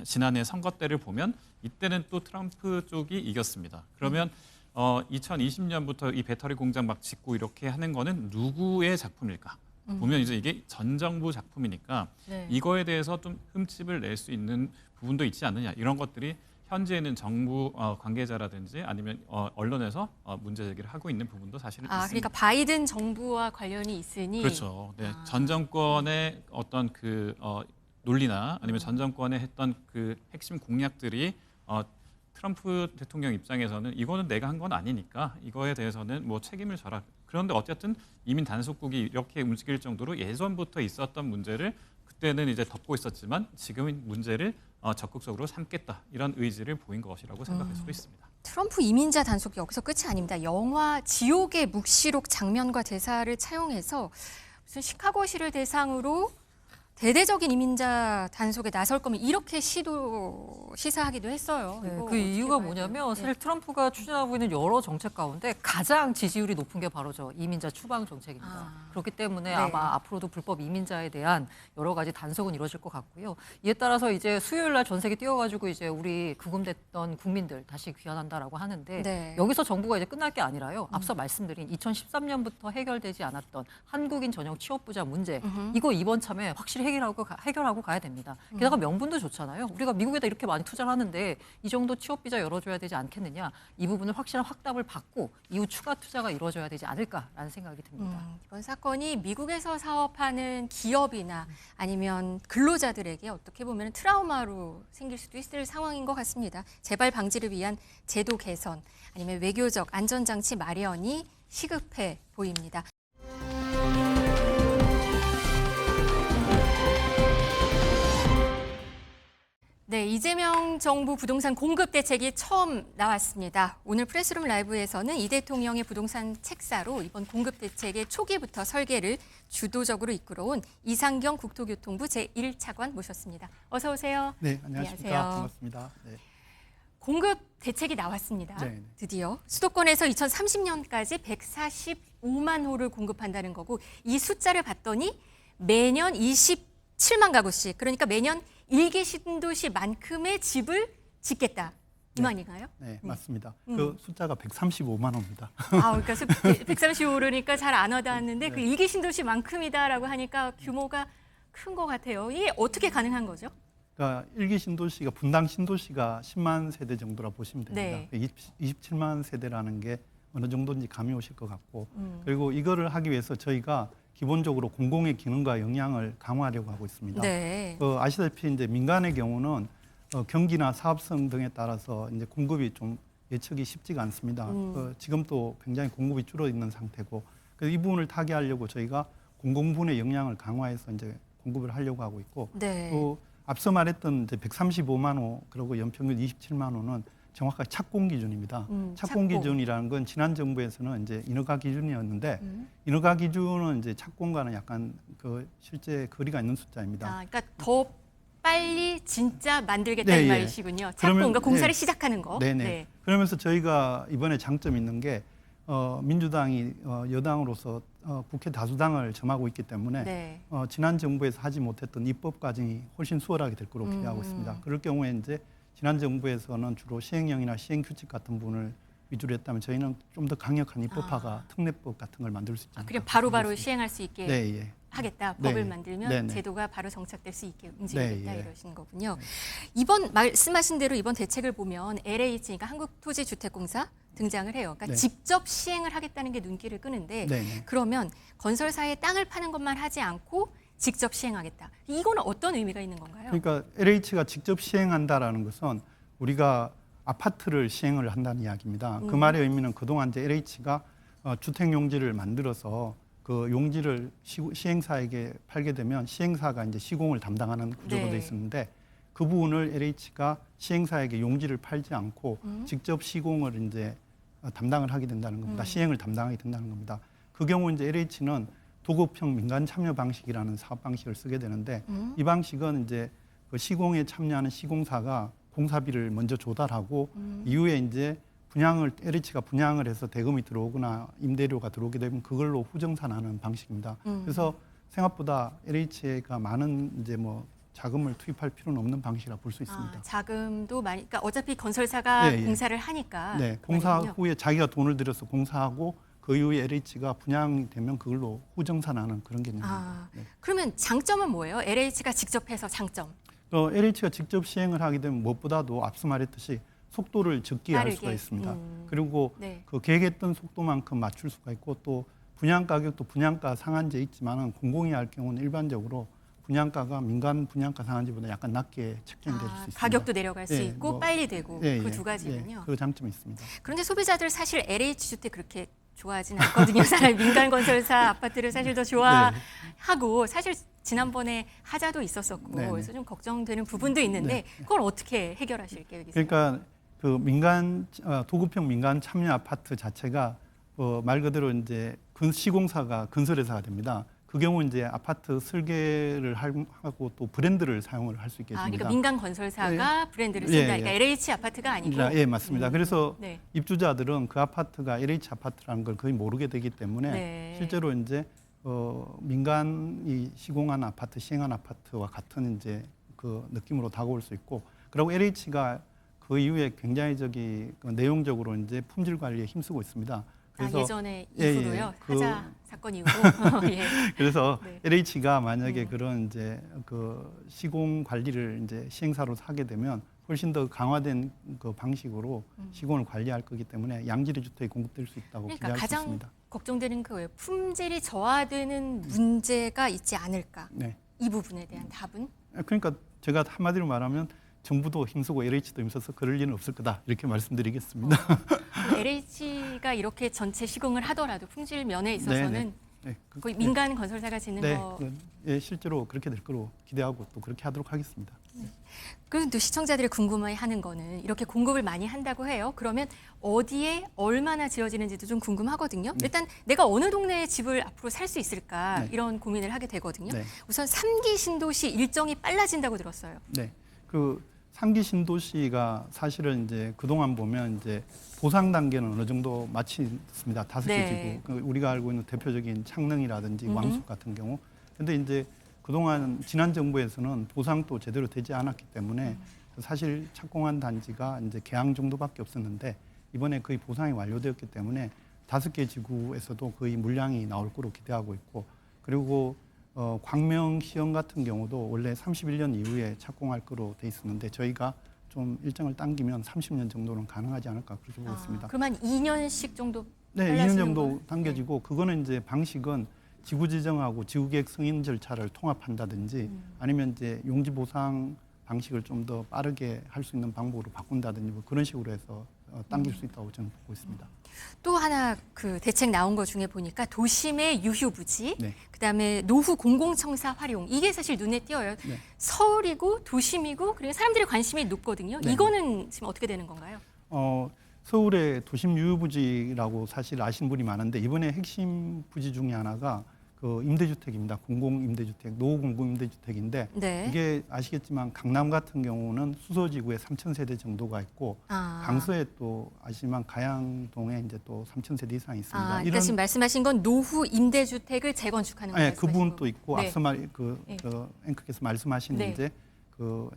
지난해 선거 때를 보면 이때는 또 트럼프 쪽이 이겼습니다. 그러면 2020년부터 이 배터리 공장 막 짓고 이렇게 하는 거는 누구의 작품일까? 보면 이제 이게 전 정부 작품이니까 네. 이거에 대해서 좀 흠집을 낼 수 있는 부분도 있지 않느냐, 이런 것들이 현재는 정부 관계자라든지 아니면 언론에서 문제 제기를 하고 있는 부분도 사실은 있습니다. 그러니까 바이든 정부와 관련이 있으니 그렇죠. 네, 전 정권의 어떤 그 논리나 아니면 전 정권의 했던 그 핵심 공약들이 트럼프 대통령 입장에서는 이거는 내가 한 건 아니니까 이거에 대해서는 뭐 책임을 져라. 그런데 어쨌든 이민 단속국이 이렇게 움직일 정도로 예전부터 있었던 문제를 그때는 이제 덮고 있었지만 지금은 문제를 적극적으로 삼겠다, 이런 의지를 보인 것이라고 생각할 수도 있습니다. 트럼프 이민자 단속이 여기서 끝이 아닙니다. 영화 지옥의 묵시록 장면과 대사를 차용해서 무슨 시카고시를 대상으로 대대적인 이민자 단속에 나설 거면 이렇게 시사하기도 했어요. 네, 이거 그 어떻게 이유가 봐야 뭐냐면 돼요? 사실 트럼프가 추진하고 있는 여러 정책 가운데 가장 지지율이 높은 게 바로 저 이민자 추방 정책입니다. 그렇기 때문에 네. 아마 앞으로도 불법 이민자에 대한 여러 가지 단속은 이루어질 것 같고요. 이에 따라서 이제 수요일 날 전 세계 띄워가지고 이제 우리 구금됐던 국민들 다시 귀환한다라고 하는데 네. 여기서 정부가 이제 끝날 게 아니라요. 앞서 말씀드린 2013년부터 해결되지 않았던 한국인 전형 취업부자 문제, 이거 이번 참에 확실히 해결하고 가야 됩니다. 게다가 명분도 좋잖아요. 우리가 미국에다 이렇게 많이 투자를 하는데 이 정도 취업 비자 열어줘야 되지 않겠느냐. 이 부분을 확실한 확답을 받고 이후 추가 투자가 이루어져야 되지 않을까라는 생각이 듭니다. 이번 사건이 미국에서 사업하는 기업이나 아니면 근로자들에게 어떻게 보면 트라우마로 생길 수도 있을 상황인 것 같습니다. 재발 방지를 위한 제도 개선 아니면 외교적 안전장치 마련이 시급해 보입니다. 네, 이재명 정부 부동산 공급 대책이 처음 나왔습니다. 오늘 프레스룸 라이브에서는 이 대통령의 부동산 책사로 이번 공급 대책의 초기부터 설계를 주도적으로 이끌어온 이상경 국토교통부 제1차관 모셨습니다. 어서 오세요. 네, 안녕하십니까. 안녕하세요. 반갑습니다. 네. 공급 대책이 나왔습니다. 네. 드디어 수도권에서 2030년까지 145만 호를 공급한다는 거고, 이 숫자를 봤더니 매년 27만 가구씩, 그러니까 매년 1기 신도시만큼의 집을 짓겠다. 이 말인가요? 네, 맞습니다. 그 숫자가 135만 호입니다. 그러니까 135그러니까 잘 안 와닿았는데 네. 그 1기 신도시만큼이다라고 하니까 규모가 큰 것 같아요. 이게 어떻게 가능한 거죠? 그러니까 1기 신도시가 분당 신도시가 10만 세대 정도라 보시면 됩니다. 네. 27만 세대라는 게 어느 정도인지 감이 오실 것 같고, 그리고 이거를 하기 위해서 저희가 기본적으로 공공의 기능과 역량을 강화하려고 하고 있습니다. 네. 아시다시피 이제 민간의 경우는 경기나 사업성 등에 따라서 이제 공급이 좀 예측이 쉽지가 않습니다. 지금 또 굉장히 공급이 줄어 있는 상태고, 그래서 이 부분을 타개하려고 저희가 공공분의 역량을 강화해서 이제 공급을 하려고 하고 있고, 네. 또 앞서 말했던 이제 135만 호 그리고 연평균 27만 호는 정확하게 착공 기준입니다. 착공 기준이라는 건 지난 정부에서는 이제 인허가 기준이었는데 인허가 기준은 이제 착공과는 약간 그 실제 거리가 있는 숫자입니다. 그러니까 더 빨리 진짜 만들겠다는 네, 예. 말이시군요. 착공, 그러니까 공사를 네. 시작하는 거. 네네. 네. 그러면서 저희가 이번에 장점 있는 게 민주당이 여당으로서 국회 다수당을 점하고 있기 때문에 네. 지난 정부에서 하지 못했던 입법 과정이 훨씬 수월하게 될 거로 기대하고 있습니다. 그럴 경우에 이제 지난 정부에서는 주로 시행령이나 시행규칙 같은 부분을 위주로 했다면 저희는 좀 더 강력한 입법화가 특례법 같은 걸 만들 수 있죠. 그냥 바로바로 시행할 수 있게 네, 예. 하겠다. 네. 법을 만들면 네, 네. 제도가 바로 정착될 수 있게 움직이겠다 네, 예. 이러시는 거군요. 이번 말씀하신 대로 이번 대책을 보면 LH, 그러니까 한국토지주택공사 등장을 해요. 그러니까 네. 직접 시행을 하겠다는 게 눈길을 끄는데 네, 네. 그러면 건설사에 땅을 파는 것만 하지 않고 직접 시행하겠다. 이거는 어떤 의미가 있는 건가요? 그러니까 LH가 직접 시행한다라는 것은 우리가 아파트를 시행을 한다는 이야기입니다. 그 말의 의미는 그동안 이제 LH가 주택 용지를 만들어서 그 용지를 시행사에게 팔게 되면 시행사가 이제 시공을 담당하는 구조로 네. 돼 있었는데 그 부분을 LH가 시행사에게 용지를 팔지 않고 직접 시공을 이제 담당을 하게 된다는 겁니다. 시행을 담당하게 된다는 겁니다. 그 경우 이제 LH는 도급형 민간 참여 방식이라는 사업 방식을 쓰게 되는데 이 방식은 이제 그 시공에 참여하는 시공사가 공사비를 먼저 조달하고 이후에 이제 LH가 분양을 해서 대금이 들어오거나 임대료가 들어오게 되면 그걸로 후정산하는 방식입니다. 그래서 생각보다 LH가 많은 이제 뭐 자금을 투입할 필요는 없는 방식이라 볼 수 있습니다. 자금도 많이, 그러니까 어차피 건설사가 예, 예. 공사를 하니까. 네, 그 공사 말이군요. 후에 자기가 돈을 들여서 공사하고 그 이후에 LH가 분양이 되면 그걸로 후정산하는 그런 개념입니다. 네. 그러면 장점은 뭐예요? LH가 직접 해서 장점. LH가 직접 시행을 하게 되면 무엇보다도 앞서 말했듯이 속도를 적게 할 빠르게. 수가 있습니다. 그리고 네. 그 계획했던 속도만큼 맞출 수가 있고 또 분양 가격도 분양가 상한제 있지만은 공공이 할 경우는 일반적으로 분양가가 민간 분양가 상한제보다 약간 낮게 책정될 수 있습니다. 가격도 내려갈 수 예, 있고 뭐, 빨리 되고 예, 그 예, 두 가지는요. 예, 그 장점이 있습니다. 그런데 소비자들 사실 LH 주택 그렇게 좋아하진 않거든요. 사실 민간 건설사 아파트를 사실 더 좋아하고 사실 지난번에 하자도 있었었고 네, 네. 그래서 좀 걱정되는 부분도 있는데 그걸 어떻게 해결하실 계획이세요? 그러니까 그 도급형 민간 참여 아파트 자체가 말 그대로 이제 시공사가 건설회사가 됩니다. 그 경우 이제 아파트 설계를 하고 또 브랜드를 사용을 할 수 있게 됩니다. 그러니까 민간 건설사가 브랜드를 예, 쓴다. 예. 그러니까 LH 아파트가 아니고. 예, 맞습니다. 그래서 네. 입주자들은 그 아파트가 LH 아파트라는 걸 거의 모르게 되기 때문에 네. 실제로 이제 민간이 시공한 아파트, 시행한 아파트와 같은 이제 그 느낌으로 다가올 수 있고, 그리고 LH가 그 이후에 굉장히 내용적으로 이제 품질 관리에 힘쓰고 있습니다. 그래서 예전에 예, 이후로요. 그- 하자 사건 이후로. 예. 그래서 네. LH가 만약에 그런 이제 그 시공 관리를 이제 시행사로 하게 되면 훨씬 더 강화된 그 방식으로 시공을 관리할 거기 때문에 양질의 주택이 공급될 수 있다고 그러니까 기대할 수 가장 있습니다. 걱정되는 거예요. 품질이 저하되는 문제가 있지 않을까. 네. 이 부분에 대한 답은? 그러니까 제가 한마디로 말하면 정부도 힘쓰고 LH도 힘써서 그럴 일은 없을 거다 이렇게 말씀드리겠습니다. LH가 이렇게 전체 시공을 하더라도 품질 면에 있어서는 네, 거의 민간 건설사가 짓는 네, 거. 예, 실제로 그렇게 될 거로 기대하고 또 그렇게 하도록 하겠습니다. 그리고 또 시청자들이 궁금해하는 거는 이렇게 공급을 많이 한다고 해요. 그러면 어디에 얼마나 지어지는지도 좀 궁금하거든요. 일단 내가 어느 동네에 집을 앞으로 살 수 있을까 네. 이런 고민을 하게 되거든요. 네. 우선 3기 신도시 일정이 빨라진다고 들었어요. 네, 그 3기 신도시가 사실은 이제 그동안 보면 이제 보상 단계는 어느 정도 마쳤습니다. 5개 네. 지구. 우리가 알고 있는 대표적인 창릉이라든지 왕숙 같은 경우. 근데 이제 그동안 지난 정부에서는 보상도 제대로 되지 않았기 때문에 사실 착공한 단지가 이제 계양 정도밖에 없었는데 이번에 거의 보상이 완료되었기 때문에 5개 지구에서도 거의 물량이 나올 거로 기대하고 있고, 그리고 광명시형 같은 경우도 원래 31년 이후에 착공할 거로 돼 있었는데 저희가 좀 일정을 당기면 30년 정도는 가능하지 않을까 그렇게 보고 있습니다. 그럼 한 2년씩 정도 네, 2년 빨라지는 정도 건? 당겨지고 그거는 이제 방식은 지구 지정하고 지구계획 승인 절차를 통합한다든지 아니면 이제 용지 보상 방식을 좀 더 빠르게 할 수 있는 방법으로 바꾼다든지 뭐 그런 식으로 해서 당길 수 있다고 저는 보고 있습니다. 또 하나 그 대책 나온 것 중에 보니까 도심의 유휴부지, 네. 그다음에 노후 공공청사 활용, 이게 사실 눈에 띄어요. 네. 서울이고 도심이고 그리고 사람들의 관심이 높거든요. 네. 이거는 지금 어떻게 되는 건가요? 서울의 도심 유휴부지라고 사실 아시는 분이 많은데 이번에 핵심 부지 중에 하나가 그 임대주택입니다. 공공임대주택, 노후공공임대주택인데 네. 이게 아시겠지만 강남 같은 경우는 수서지구에 3,000세대 정도가 있고 강서에 또 아시지만 가양동에 이제 또 3,000세대 이상이 있습니다. 그러니까 지금 말씀하신 건 노후 임대주택을 재건축하는 네, 거예요. 그 부분도 있고 네. 앞서 앵커께서 말씀하신 네.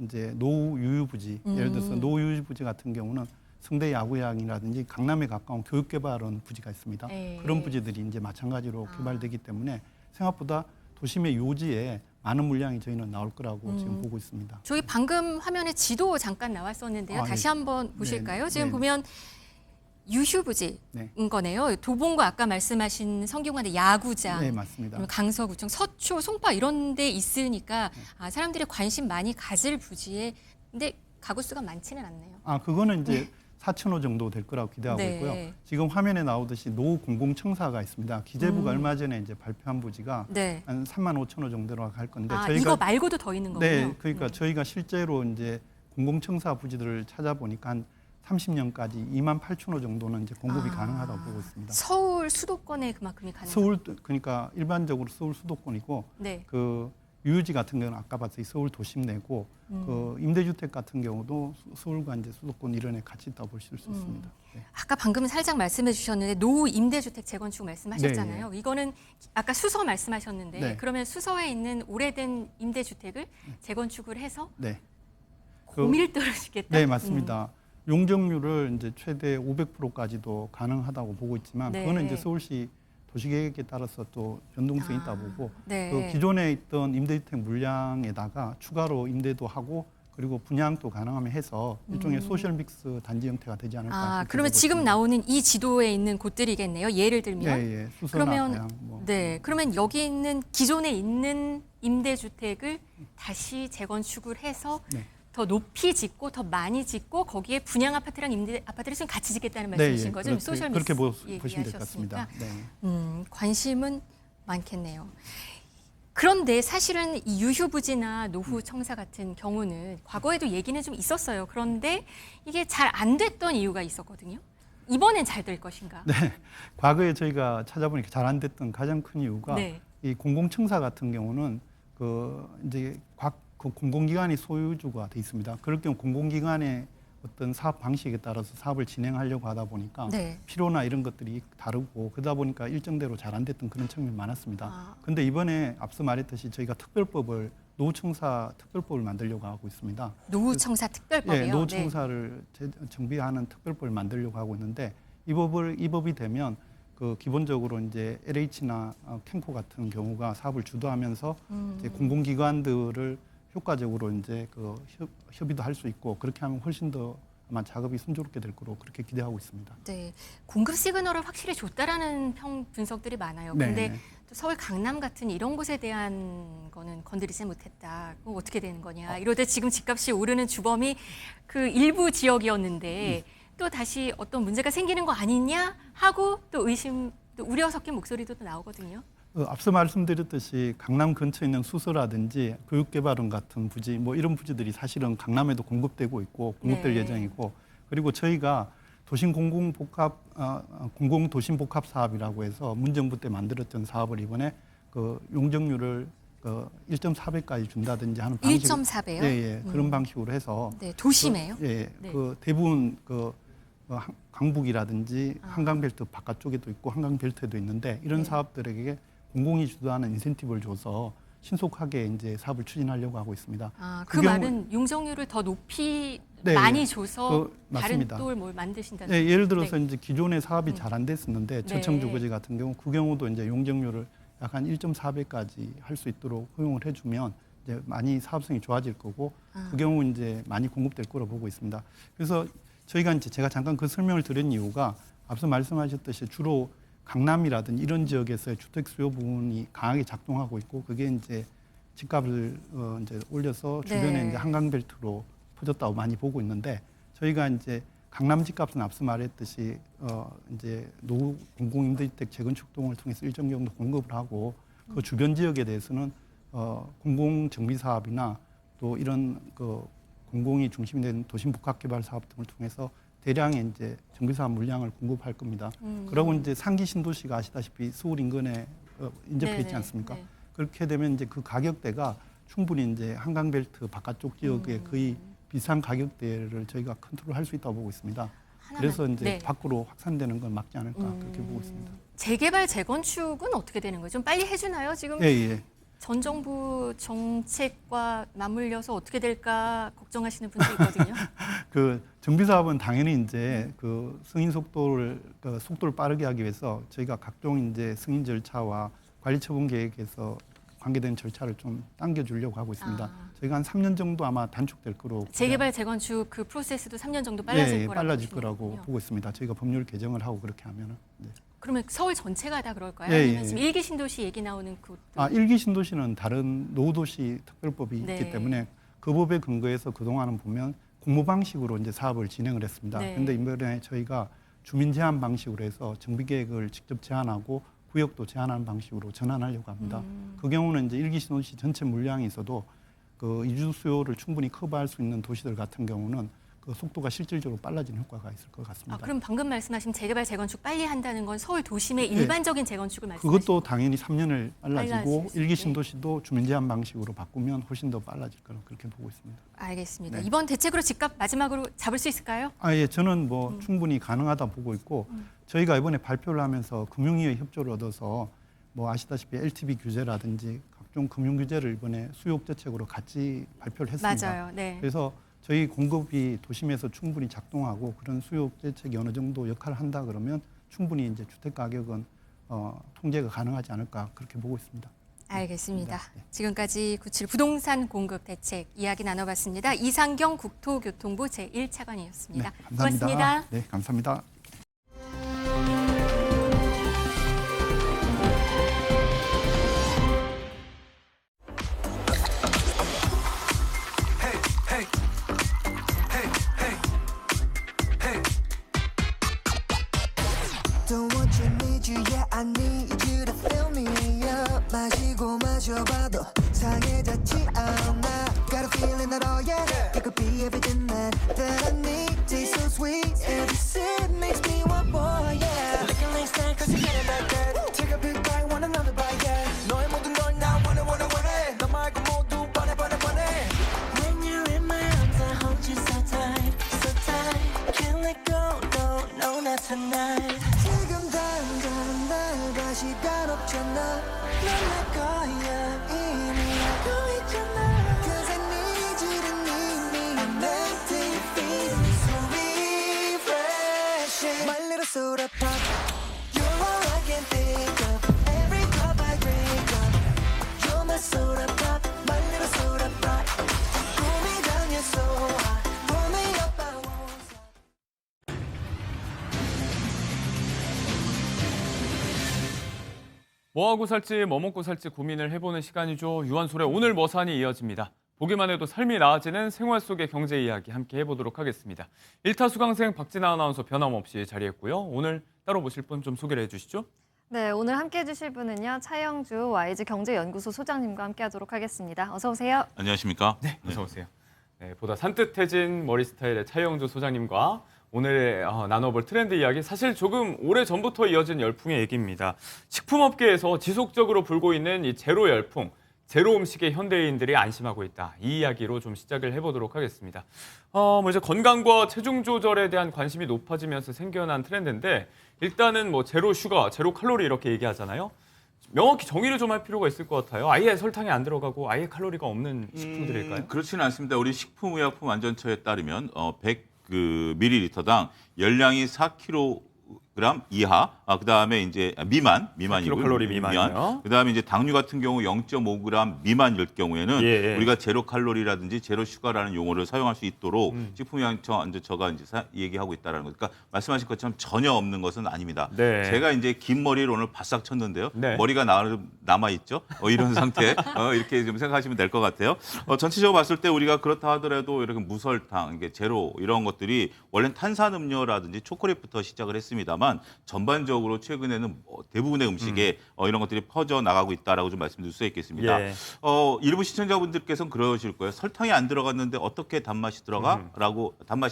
이제 노후 유휴부지 예를 들어서 노후 유휴부지 같은 경우는 성대 야구장이라든지 강남에 가까운 교육개발원 부지가 있습니다. 네. 그런 부지들이 이제 마찬가지로 개발되기 때문에 생각보다 도심의 요지에 많은 물량이 저희는 나올 거라고 지금 보고 있습니다. 저희 방금 화면에 지도 잠깐 나왔었는데요. 다시 네. 한번 보실까요? 네, 지금 네. 보면 유휴부지인 네. 거네요. 도봉구 아까 말씀하신 성균관의 야구장, 네, 맞습니다. 그리고 강서구청, 서초, 송파 이런 데 있으니까 사람들이 관심 많이 가질 부지에 근데 가구 수가 많지는 않네요. 그거는 이제 4,000호 정도 될 거라고 기대하고 네. 있고요. 지금 화면에 나오듯이 노후 공공청사가 있습니다. 기재부가 얼마 전에 이제 발표한 부지가 네. 한 35,000호 정도로 갈 건데 이거 말고도 더 있는 거군요. 네, 그러니까 저희가 실제로 이제 공공청사 부지들을 찾아보니까 한 30년까지 28,000호 정도는 이제 공급이 가능하다고 보고 있습니다. 서울 수도권에 그만큼이 가능한. 서울 그러니까 일반적으로 서울 수도권이고 네. 그 유유지 같은 경우는 아까 봤듯이 서울 도심 내고 그 임대주택 같은 경우도 서울과 이제 수도권 이런에 같이 있다고 볼 수 있습니다. 네. 아까 방금 살짝 말씀해 주셨는데 노후 임대주택 재건축 말씀하셨잖아요. 네. 이거는 아까 수서 말씀하셨는데 네. 그러면 수서에 있는 오래된 임대주택을 재건축을 해서 네. 고밀 떨어지겠다. 네, 맞습니다. 용적률을 이제 최대 500%까지도 가능하다고 보고 있지만 네. 그거는 이제 서울시 도시계획에 따라서 또 변동성이 있다 보고 네. 그 기존에 있던 임대주택 물량에다가 추가로 임대도 하고 그리고 분양도 가능하면 해서 일종의 소셜 믹스 단지 형태가 되지 않을까. 그렇게 그러면 보고 지금 있습니다. 나오는 이 지도에 있는 곳들이겠네요. 예를 들면. 예, 예. 수서나 그러면 다양 뭐. 네, 그러면 여기 있는 기존에 있는 임대주택을 다시 재건축을 해서 네. 더 높이 짓고 더 많이 짓고 거기에 분양 아파트랑 임대 아파트를 좀 같이 짓겠다는 네, 말씀이신 예. 거죠? 그렇게, 소셜 그렇게 믹스 보시면 될 것 같습니다. 얘기하셨으니까. 네. 관심은 많겠네요. 그런데 사실은 이 유휴부지나 노후청사 같은 경우는 과거에도 얘기는 좀 있었어요. 그런데 이게 잘 안 됐던 이유가 있었거든요. 이번엔 잘 될 것인가? 네. 과거에 저희가 찾아보니까 잘 안 됐던 가장 큰 이유가 네. 이 공공청사 같은 경우는 그 이제 그 공공기관이 소유주가 돼 있습니다. 그럴 경우 공공기관의 어떤 사업 방식에 따라서 사업을 진행하려고 하다 보니까 네. 필요나 이런 것들이 다르고 그러다 보니까 일정대로 잘 안 됐던 그런 측면이 많았습니다. 그런데 이번에 앞서 말했듯이 저희가 특별법을 노후청사 특별법을 만들려고 하고 있습니다. 노후청사 특별법이요? 예, 노후청사를 정비하는 특별법을 만들려고 하고 있는데 이 법이 되면 그 기본적으로 이제 LH나 캔코 같은 경우가 사업을 주도하면서 이제 공공기관들을 효과적으로 이제 그 협의도 할 수 있고 그렇게 하면 훨씬 더 아마 작업이 순조롭게 될 거로 그렇게 기대하고 있습니다. 네, 공급 시그널을 확실히 줬다라는 분석들이 많아요. 그런데 네. 또 서울 강남 같은 이런 곳에 대한 거는 건드리지 못했다. 그거 어떻게 되는 거냐. 이러다 지금 집값이 오르는 주범이 그 일부 지역이었는데 또 다시 어떤 문제가 생기는 거 아니냐 하고 또 의심, 또 우려 섞인 목소리도 또 나오거든요. 앞서 말씀드렸듯이 강남 근처에 있는 수서라든지 교육개발원 같은 부지 뭐 이런 부지들이 사실은 강남에도 공급되고 있고 공급될 네. 예정이고 그리고 저희가 도심 공공 도심 복합 사업이라고 해서 문정부 때 만들었던 사업을 이번에 그 용적률을 1.4배까지 준다든지 하는 방식 1.4배요? 예, 예. 그런 방식으로 해서 네, 도심에요? 예, 네. 그 대부분 강북이라든지 한강벨트 바깥쪽에도 있고 한강벨트에도 있는데 이런 네. 사업들에게 공공이 주도하는 인센티브를 줘서 신속하게 이제 사업을 추진하려고 하고 있습니다. 그 말은 용적률을 더 높이 네, 많이 줘서 다른 맞습니다. 또 뭘 만드신다는 예, 예를 들어서 네. 이제 기존의 사업이 잘 안 됐었는데 네. 저층주거지 같은 경우 그 경우도 이제 용적률을 약 한 1.4배까지 할 수 있도록 허용을 해주면 이제 많이 사업성이 좋아질 거고 그 경우 이제 많이 공급될 거로 보고 있습니다. 그래서 저희가 이제 제가 잠깐 그 설명을 드린 이유가 앞서 말씀하셨듯이 주로 강남이라든지 이런 지역에서의 주택 수요 부분이 강하게 작동하고 있고 그게 이제 집값을 이제 올려서 주변에 네. 이제 한강벨트로 퍼졌다고 많이 보고 있는데 저희가 이제 강남 집값은 앞서 말했듯이 이제 노후 공공임대주택 재건축 등을 통해서 일정 정도 공급을 하고 그 주변 지역에 대해서는 공공 정비 사업이나 또 이런 그 공공이 중심이 된 도심 복합 개발 사업 등을 통해서 대량의 이제 정비 사업 물량을 공급할 겁니다. 그러고 이제 상기 신도시가 아시다시피 서울 인근에 인접해 있지 네네, 않습니까? 네. 그렇게 되면 이제 그 가격대가 충분히 이제 한강벨트 바깥쪽 지역에 거의 비슷한 가격대를 저희가 컨트롤할 수 있다고 보고 있습니다. 그래서 이제 네. 밖으로 확산되는 건 막지 않을까 그렇게 보고 있습니다. 재개발 재건축은 어떻게 되는 거예요? 좀 빨리 해주나요? 지금 예, 예. 전 정부 정책과 맞물려서 어떻게 될까 걱정하시는 분도 있거든요. 그 정비 사업은 당연히 이제 그 승인 속도를 빠르게 하기 위해서 저희가 각종 이제 승인 절차와 관리 처분 계획에서 관계된 절차를 좀 당겨주려고 하고 있습니다. 저희가 한 3년 정도 아마 단축될 거로 재개발 재건축 그 프로세스도 3년 정도 빨라질 예, 거라고 빨라질 보시는 거라고 거군요. 보고 있습니다. 저희가 법률 개정을 하고 그렇게 하면은. 네. 그러면 서울 전체가 다 그럴까요? 예, 아니면 예. 지금 일기 신도시 얘기 나오는 그 일기 신도시는 다른 노후도시 특별법이 네. 있기 때문에 그 법에 근거해서 그동안은 보면 공모 방식으로 이제 사업을 진행을 했습니다. 네. 그런데 이번에 저희가 주민 제한 방식으로 해서 정비 계획을 직접 제안하고 구역도 제한하는 방식으로 전환하려고 합니다. 그 경우는 이제 1기 신도시 전체 물량이 있어도 그 이주 수요를 충분히 커버할 수 있는 도시들 같은 경우는 그 속도가 실질적으로 빨라지는 효과가 있을 것 같습니다. 그럼 방금 말씀하신 재개발, 재건축 빨리 한다는 건 서울 도심의 일반적인 재건축을 말씀하시는 그것도 당연히 3년을 빨라지고 빨라질 수 1기 있게. 신도시도 주민 제한 방식으로 바꾸면 훨씬 더 빨라질 거라고 그렇게 보고 있습니다. 알겠습니다. 네. 이번 대책으로 집값 마지막으로 잡을 수 있을까요? 예, 저는 뭐 충분히 가능하다 보고 있고 저희가 이번에 발표를 하면서 금융위의 협조를 얻어서 뭐 아시다시피 LTV 규제라든지 각종 금융 규제를 이번에 수요 대책으로 같이 발표를 했습니다. 맞아요. 네. 그래서 저희 공급이 도심에서 충분히 작동하고 그런 수요 대책이 어느 정도 역할을 한다 그러면 충분히 이제 주택 가격은 통제가 가능하지 않을까 그렇게 보고 있습니다. 알겠습니다. 네. 지금까지 97 부동산 공급 대책 이야기 나눠봤습니다. 이상경 국토교통부 제1차관이었습니다. 네, 감사합니다. 고맙습니다. 네, 감사합니다. Don't want you, need you, yeah I need you to fill me up. 마시고 마셔봐도 상해졌지 않아. Got a feeling that oh yeah, it could be everything that I need. Tastes so sweet, every sip makes me want more, yeah. Looking like style 'cause you get it like that. Take a big bite, want another bite, yeah. 너의 모든 걸 나 원해. 너 말고 모두 원해. When you're in my arms, I hold you so tight, so tight. Can't let go, no, not tonight. 지금 당장 날 다시 간 없잖아. 넌 내 거야 이미 알고 있잖아. 'Cause I need you to need me. I'm empty, feeling so refreshing. My little soda pop, you're all I can think of. Every cup I drink up, you're my soda pop, my little soda pop. Pull me down, you're so hot. Pull me up, I won't stop. 뭐 하고 살지 뭐 먹고 살지 고민을 해보는 시간이죠. 유한솔의 오늘 뭐 사니 이어집니다. 보기만 해도 삶이 나아지는 생활 속의 경제 이야기 함께 해보도록 하겠습니다. 일타 수강생 박진아 아나운서 변함없이 자리했고요. 오늘 따로 모실 분 좀 소개를 해주시죠. 네, 오늘 함께 해주실 분은요. 차영주 YG 경제연구소 소장님과 함께하도록 하겠습니다. 어서 오세요. 안녕하십니까? 네, 어서 오세요. 네, 보다 산뜻해진 머리 스타일의 차영주 소장님과 오늘 나눠볼 트렌드 이야기, 사실 조금 오래전부터 이어진 열풍의 얘기입니다. 식품업계에서 지속적으로 불고 있는 이 제로 열풍, 제로 음식의 현대인들이 안심하고 있다. 이 이야기로 좀 시작을 해보도록 하겠습니다. 이제 건강과 체중 조절에 대한 관심이 높아지면서 생겨난 트렌드인데, 일단은 뭐 제로 슈가, 제로 칼로리 이렇게 얘기하잖아요. 명확히 정의를 좀 할 필요가 있을 것 같아요. 아예 설탕이 안 들어가고 아예 칼로리가 없는 식품들일까요? 그렇지는 않습니다. 우리 식품의약품안전처에 따르면 100ml당 열량이 4kg 이하, 그다음에 이제 미만이고 킬로칼로리 미만이요. 그다음에 이제 당류 같은 경우 0.5g 미만일 경우에는 예. 우리가 제로 칼로리라든지 제로 슈가라는 용어를 사용할 수 있도록 식품의약품안전처가 이제 얘기하고 있다라는 거. 그러니까 말씀하신 것처럼 전혀 없는 것은 아닙니다. 네. 제가 이제 긴 머리를 오늘 바싹 쳤는데요. 네. 머리가 남아 있죠. 이런 상태 이렇게 좀 생각하시면 될 것 같아요. 전체적으로 봤을 때 우리가 그렇다 하더라도 이렇게 무설탕, 이게 제로 이런 것들이 원래는 탄산음료라든지 초콜릿부터 시작을 했습니다만 전반적으로 최근에는 대부분의 음식에 이런 것들이 퍼져 나가고 있다라고 좀 말씀드릴 수 있겠습니다. 예. 일부 시청자분들께서는 그러실 거예요. 설탕이 안 들어갔는데 어떻게 단맛이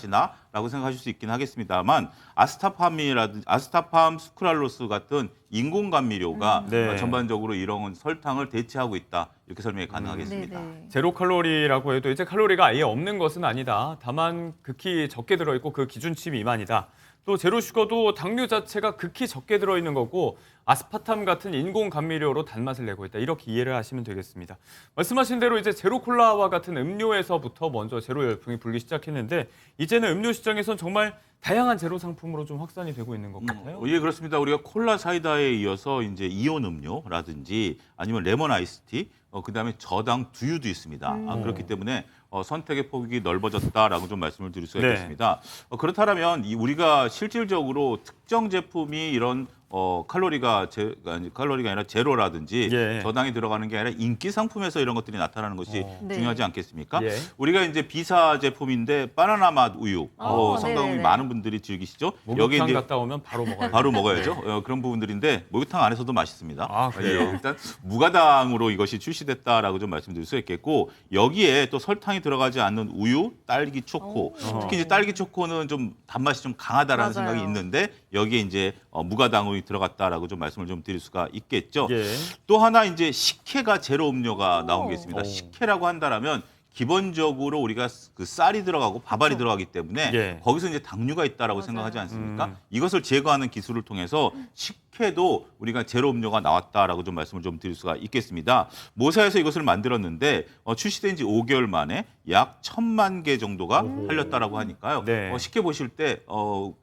나라고 생각하실 수 있긴 하겠습니다만 아스타팜 수크랄로스 같은 인공 감미료가 네. 전반적으로 이런 설탕을 대체하고 있다. 이렇게 설명이 가능하겠습니다. 제로 칼로리라고 해도 이제 칼로리가 아예 없는 것은 아니다. 다만 극히 적게 들어있고 그 기준치 미만이다. 또 제로 슈거도 당류 자체가 극히 적게 들어있는 거고 아스파탐 같은 인공 감미료로 단맛을 내고 있다. 이렇게 이해를 하시면 되겠습니다. 말씀하신 대로 이제 제로 콜라와 같은 음료에서부터 먼저 제로 열풍이 불기 시작했는데, 이제는 음료 시장에선 정말 다양한 제로 상품으로 좀 확산이 되고 있는 것 같아요. 예, 그렇습니다. 우리가 콜라 사이다에 이어서 이제 이온 음료라든지 아니면 레몬 아이스티, 그다음에 저당 두유도 있습니다. 그렇기 때문에 선택의 폭이 넓어졌다라고 좀 말씀을 드릴 수가 있겠습니다. 그렇다면 우리가 실질적으로 특정 제품이 이런 칼로리가 아니라 제로라든지 예. 저당이 들어가는 게 아니라 인기 상품에서 이런 것들이 나타나는 것이 네. 중요하지 않겠습니까? 예. 우리가 이제 비사 제품인데 바나나 맛 우유 상당히 네네네. 많은 분들이 즐기시죠. 목욕탕 갔다 오면 바로 먹어요. 바로 먹어야죠. 그런 부분들인데 목욕탕 안에서도 맛있습니다. 아, 그래요? 일단 무가당으로 이것이 출시됐다라고 좀 말씀드릴 수 있겠고 여기에 또 설탕이 들어가지 않는 우유, 딸기 초코. 특히 이제 딸기 초코는 좀 단맛이 좀 강하다라는 맞아요. 생각이 있는데 여기에 이제 무가당이 들어갔다라고 좀 말씀을 좀 드릴 수가 있겠죠. 예. 또 하나 이제 식혜가 제로 음료가 나온 게 있습니다. 오. 식혜라고 한다라면 기본적으로 우리가 그 쌀이 들어가고 밥알이 들어가기 때문에 예. 거기서 이제 당류가 있다라고 맞아요. 생각하지 않습니까? 이것을 제거하는 기술을 통해서 식혜도 우리가 제로 음료가 나왔다라고 좀 말씀을 좀 드릴 수가 있겠습니다. 모사에서 이것을 만들었는데 출시된 지 5개월 만에 약 1,000만 개 정도가 팔렸다라고 하니까요. 네. 식혜 보실 때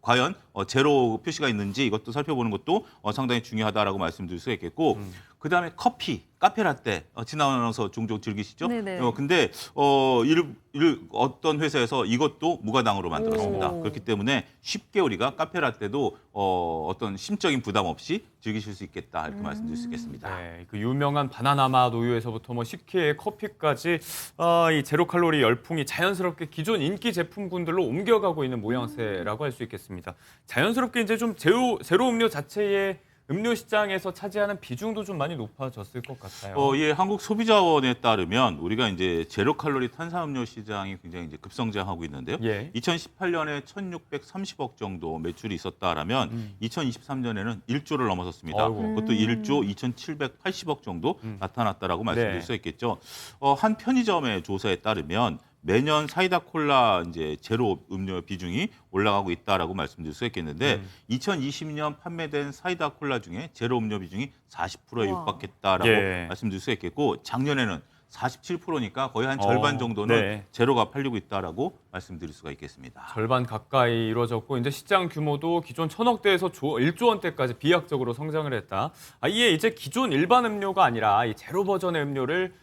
과연 제로 표시가 있는지 이것도 살펴보는 것도 상당히 중요하다라고 말씀드릴 수가 있겠고 그다음에 커피, 카페라떼 지나가면서 종종 즐기시죠? 네네. 근데 어떤 회사에서 이것도 무가당으로 만들었습니다. 그렇기 때문에 쉽게 우리가 카페라떼도 어떤 심적인 부담 없이 즐기실 수 있겠다 이렇게 말씀드릴 수 있겠습니다. 네, 그 유명한 바나나 맛 우유에서부터 뭐 식혜, 커피까지 이 제로 칼로리 열풍이 자연스럽게 기존 인기 제품군들로 옮겨가고 있는 모양새라고 할 수 있겠습니다. 자연스럽게 이제 좀 제로 음료 자체의 음료 시장에서 차지하는 비중도 좀 많이 높아졌을 것 같아요. 예, 한국소비자원에 따르면 우리가 이제 제로 칼로리 탄산음료 시장이 굉장히 이제 급성장하고 있는데요. 예. 2018년에 1,630억 정도 매출이 있었다라면 2023년에는 1조를 넘어섰습니다. 아이고. 그것도 1조 2,780억 정도 나타났다라고 말씀드릴 네. 수 있겠죠. 한 편의점의 조사에 따르면 매년 사이다 콜라 이제 제로 음료 비중이 올라가고 있다라고 말씀드릴 수 있겠는데 2020년 판매된 사이다 콜라 중에 제로 음료 비중이 40%에 육박했다라고 예. 말씀드릴 수 있겠고 작년에는 47%니까 거의 한 절반 정도는 네. 제로가 팔리고 있다라고 말씀드릴 수가 있겠습니다. 절반 가까이 이루어졌고 이제 시장 규모도 기존 1,000억대에서 1조 원대까지 비약적으로 성장을 했다. 이에 이제 기존 일반 음료가 아니라 이 제로 버전의 음료를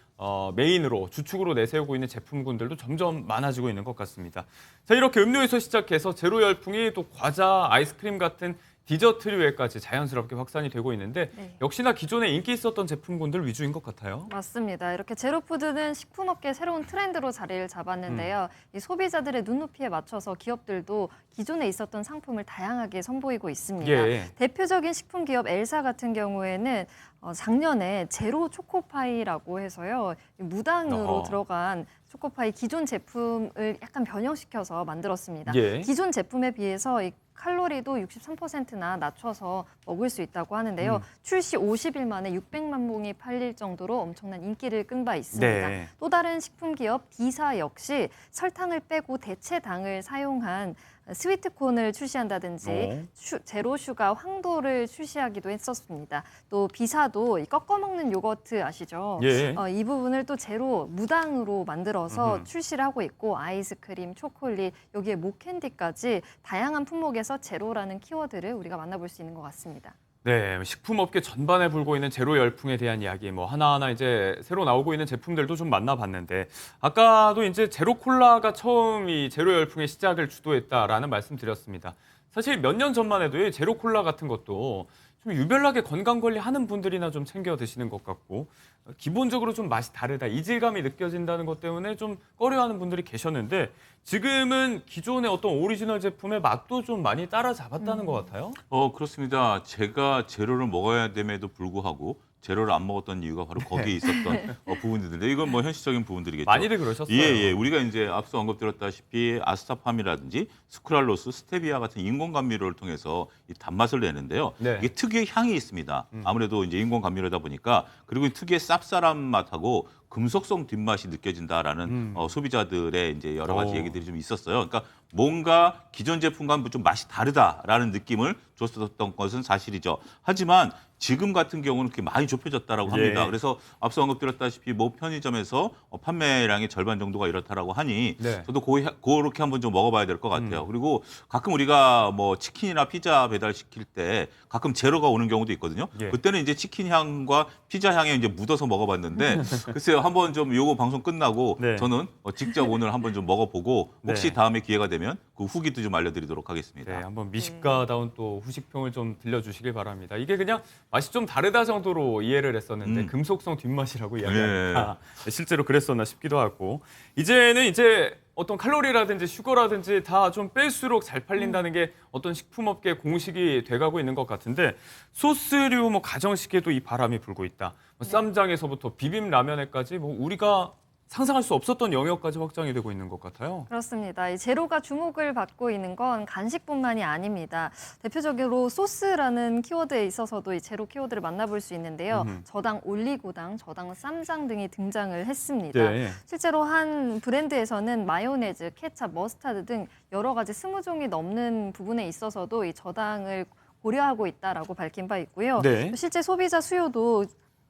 메인으로 주축으로 내세우고 있는 제품군들도 점점 많아지고 있는 것 같습니다. 자, 이렇게 음료에서 시작해서 제로 열풍이 또 과자, 아이스크림 같은 디저트류에까지 자연스럽게 확산이 되고 있는데 네. 역시나 기존에 인기 있었던 제품군들 위주인 것 같아요. 맞습니다. 이렇게 제로푸드는 식품업계 새로운 트렌드로 자리를 잡았는데요. 이 소비자들의 눈높이에 맞춰서 기업들도 기존에 있었던 상품을 다양하게 선보이고 있습니다. 예. 대표적인 식품 기업 엘사 같은 경우에는 작년에 제로 초코파이라고 해서요. 무당으로 들어간 초코파이 기존 제품을 약간 변형시켜서 만들었습니다. 예. 기존 제품에 비해서 이 칼로리도 63%나 낮춰서 먹을 수 있다고 하는데요. 출시 50일 만에 600만 봉이 팔릴 정도로 엄청난 인기를 끈 바 있습니다. 네. 또 다른 식품 기업 비사 역시 설탕을 빼고 대체 당을 사용한 스위트콘을 출시한다든지 제로 슈가 황도를 출시하기도 했었습니다. 또 비사도 이 꺾어 먹는 요거트 아시죠? 예. 이 부분을 또 제로 무당으로 만들어서 출시를 하고 있고 아이스크림, 초콜릿, 여기에 목캔디까지 다양한 품목에서 제로라는 키워드를 우리가 만나볼 수 있는 것 같습니다. 네, 식품업계 전반에 불고 있는 제로 열풍에 대한 이야기 하나하나 이제 새로 나오고 있는 제품들도 좀 만나봤는데 아까도 이제 제로 콜라가 처음 이 제로 열풍의 시작을 주도했다라는 말씀드렸습니다. 사실 몇 년 전만 해도 이 제로 콜라 같은 것도 좀 유별나게 건강 관리하는 분들이나 좀 챙겨 드시는 것 같고 기본적으로 좀 맛이 다르다, 이질감이 느껴진다는 것 때문에 좀 꺼려하는 분들이 계셨는데 지금은 기존의 어떤 오리지널 제품의 맛도 좀 많이 따라잡았다는 것 같아요. 그렇습니다. 제가 제로를 먹어야 됨에도 불구하고 제로를 안 먹었던 이유가 바로 거기에 있었던 부분들인데 이건 뭐 현실적인 부분들이겠죠. 많이들 그러셨어요. 예. 우리가 이제 앞서 언급드렸다시피 아스타팜이라든지 스크랄로스, 스테비아 같은 인공 감미료를 통해서 이 단맛을 내는데요. 네. 이게 특유의 향이 있습니다. 아무래도 이제 인공 감미료다 보니까 그리고 이 특유의 쌉쌀한 맛하고 금속성 뒷맛이 느껴진다라는 소비자들의 이제 여러 가지 얘기들이 좀 있었어요. 그러니까 뭔가 기존 제품과 좀 맛이 다르다라는 느낌을 줬었던 것은 사실이죠. 하지만 지금 같은 경우는 그렇게 많이 좁혀졌다라고 합니다. 예. 그래서 앞서 언급드렸다시피 뭐 편의점에서 판매량의 절반 정도가 이렇다라고 하니 네. 저도 그렇게 한번 좀 먹어봐야 될 것 같아요. 그리고 가끔 우리가 뭐 치킨이나 피자 배달 시킬 때 가끔 제로가 오는 경우도 있거든요. 예. 그때는 이제 치킨 향과 피자 향에 이제 묻어서 먹어봤는데 글쎄요, 한번 좀 요거 방송 끝나고 네. 저는 직접 오늘 한번 좀 먹어보고 혹시 네. 다음에 기회가 되면 그 후기도 좀 알려드리도록 하겠습니다. 네, 한번 미식가다운 또 후식평을 좀 들려주시길 바랍니다. 이게 그냥 맛이 좀 다르다 정도로 이해를 했었는데 금속성 뒷맛이라고 이야기하니까 실제로 그랬었나 싶기도 하고 이제는 이제 어떤 칼로리라든지 슈거라든지 다 좀 뺄수록 잘 팔린다는 게 어떤 식품업계 공식이 돼가고 있는 것 같은데 소스류 뭐 가정식에도 이 바람이 불고 있다. 뭐 쌈장에서부터 비빔 라면에까지 뭐 우리가 상상할 수 없었던 영역까지 확장이 되고 있는 것 같아요. 그렇습니다. 이 제로가 주목을 받고 있는 건 간식뿐만이 아닙니다. 대표적으로 소스라는 키워드에 있어서도 이 제로 키워드를 만나볼 수 있는데요. 저당 올리고당, 저당 쌈장 등이 등장을 했습니다. 네. 실제로 한 브랜드에서는 마요네즈, 케찹, 머스타드 등 여러 가지 20종이 넘는 부분에 있어서도 이 저당을 고려하고 있다라고 밝힌 바 있고요. 네. 또 실제 소비자 수요도